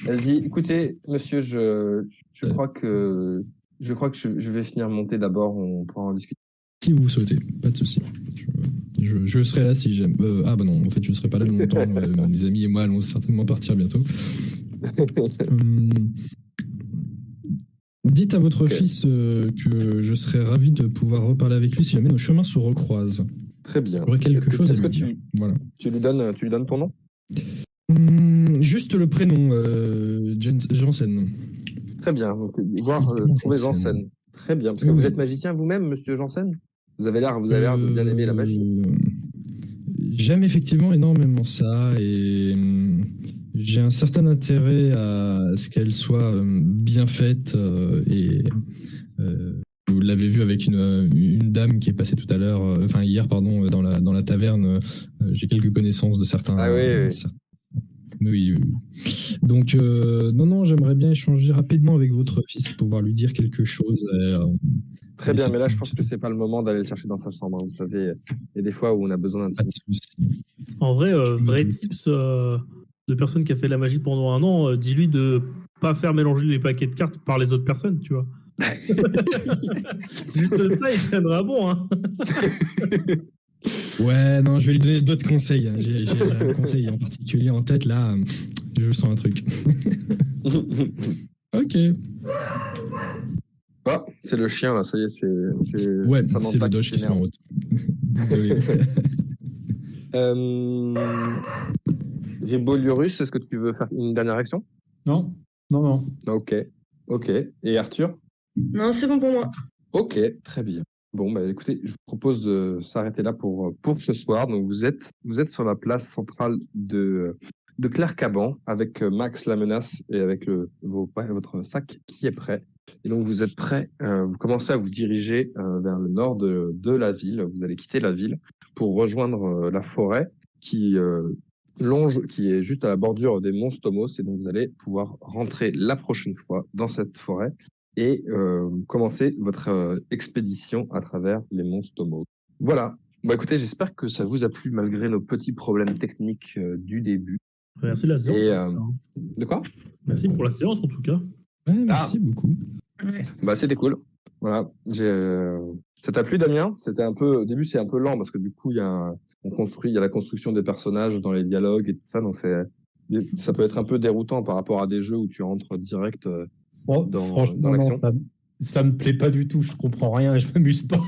Elle dit, écoutez, monsieur, je crois que je vais finir monter d'abord, on pourra en discuter. Si vous souhaitez, pas de souci. Je serai là si j'aime. Ah bah non, en fait, je ne serai pas là longtemps. Mes amis et moi allons certainement partir bientôt. Dites à votre fils que je serais ravi de pouvoir reparler avec lui si jamais nos chemins se recroisent. Très bien. J'aurais quelque chose à lui dire. Voilà. Tu lui donnes ton nom? Juste le prénom, Janssen. Très bien. Donc, trouver Janssen. Très bien. Parce que vous êtes magicien vous-même, monsieur Janssen? Vous avez l'air de bien aimer la magie. J'aime effectivement énormément ça et j'ai un certain intérêt à ce qu'elle soit bien faite et vous l'avez vu avec une dame qui est passée tout à l'heure, hier dans la taverne. J'ai quelques connaissances de certains. Ah oui. Oui. Donc non, j'aimerais bien échanger rapidement avec votre fils, pouvoir lui dire quelque chose. Très bien, mais là je pense que c'est pas le moment d'aller le chercher dans sa chambre. Vous savez, il y a des fois où on a besoin d'un petit. En vrai, vrai tips de personne qui a fait la magie pendant un an, dis-lui de pas faire mélanger les paquets de cartes par les autres personnes, tu vois. Juste ça, il tiendra bon. Hein. Ouais, non, je vais lui donner d'autres conseils. Hein. J'ai un conseil en particulier en tête, là. Je sens un truc. Ok. Ah, c'est le chien, là, ça y est, c'est Ouais, Samantha c'est le Doge qui se met en s'énerve. route. Désolé. Ribolurus, est-ce que tu veux faire une dernière action? Non, non, non. Ok, ok. Et Arthur? Non, c'est bon pour moi. Ok, très bien. Bon, bah écoutez, je vous propose de s'arrêter là pour ce soir. Donc vous êtes sur la place centrale de Claire-Caban avec Max la menace et avec votre sac qui est prêt. Et donc vous êtes prêts, vous commencez à vous diriger vers le nord de la ville. Vous allez quitter la ville pour rejoindre la forêt qui qui est juste à la bordure des monts Stomos. Et donc vous allez pouvoir rentrer la prochaine fois dans cette forêt et commencer votre expédition à travers les monts Stomos. Voilà. Bon, écoutez, j'espère que ça vous a plu malgré nos petits problèmes techniques du début. Merci de la séance. Et, en tout cas, hein. De quoi? Merci pour la séance en tout cas. Ouais, merci beaucoup. Ouais. Bah, c'était cool. Voilà. Ça t'a plu, Damien? C'était un peu, au début, c'est un peu lent parce que du coup, il y a la construction des personnages dans les dialogues et tout ça, donc ça peut être un peu déroutant par rapport à des jeux où tu rentres direct dans Franchement, non, l'action. ça me plaît pas du tout. Je comprends rien et je m'amuse pas.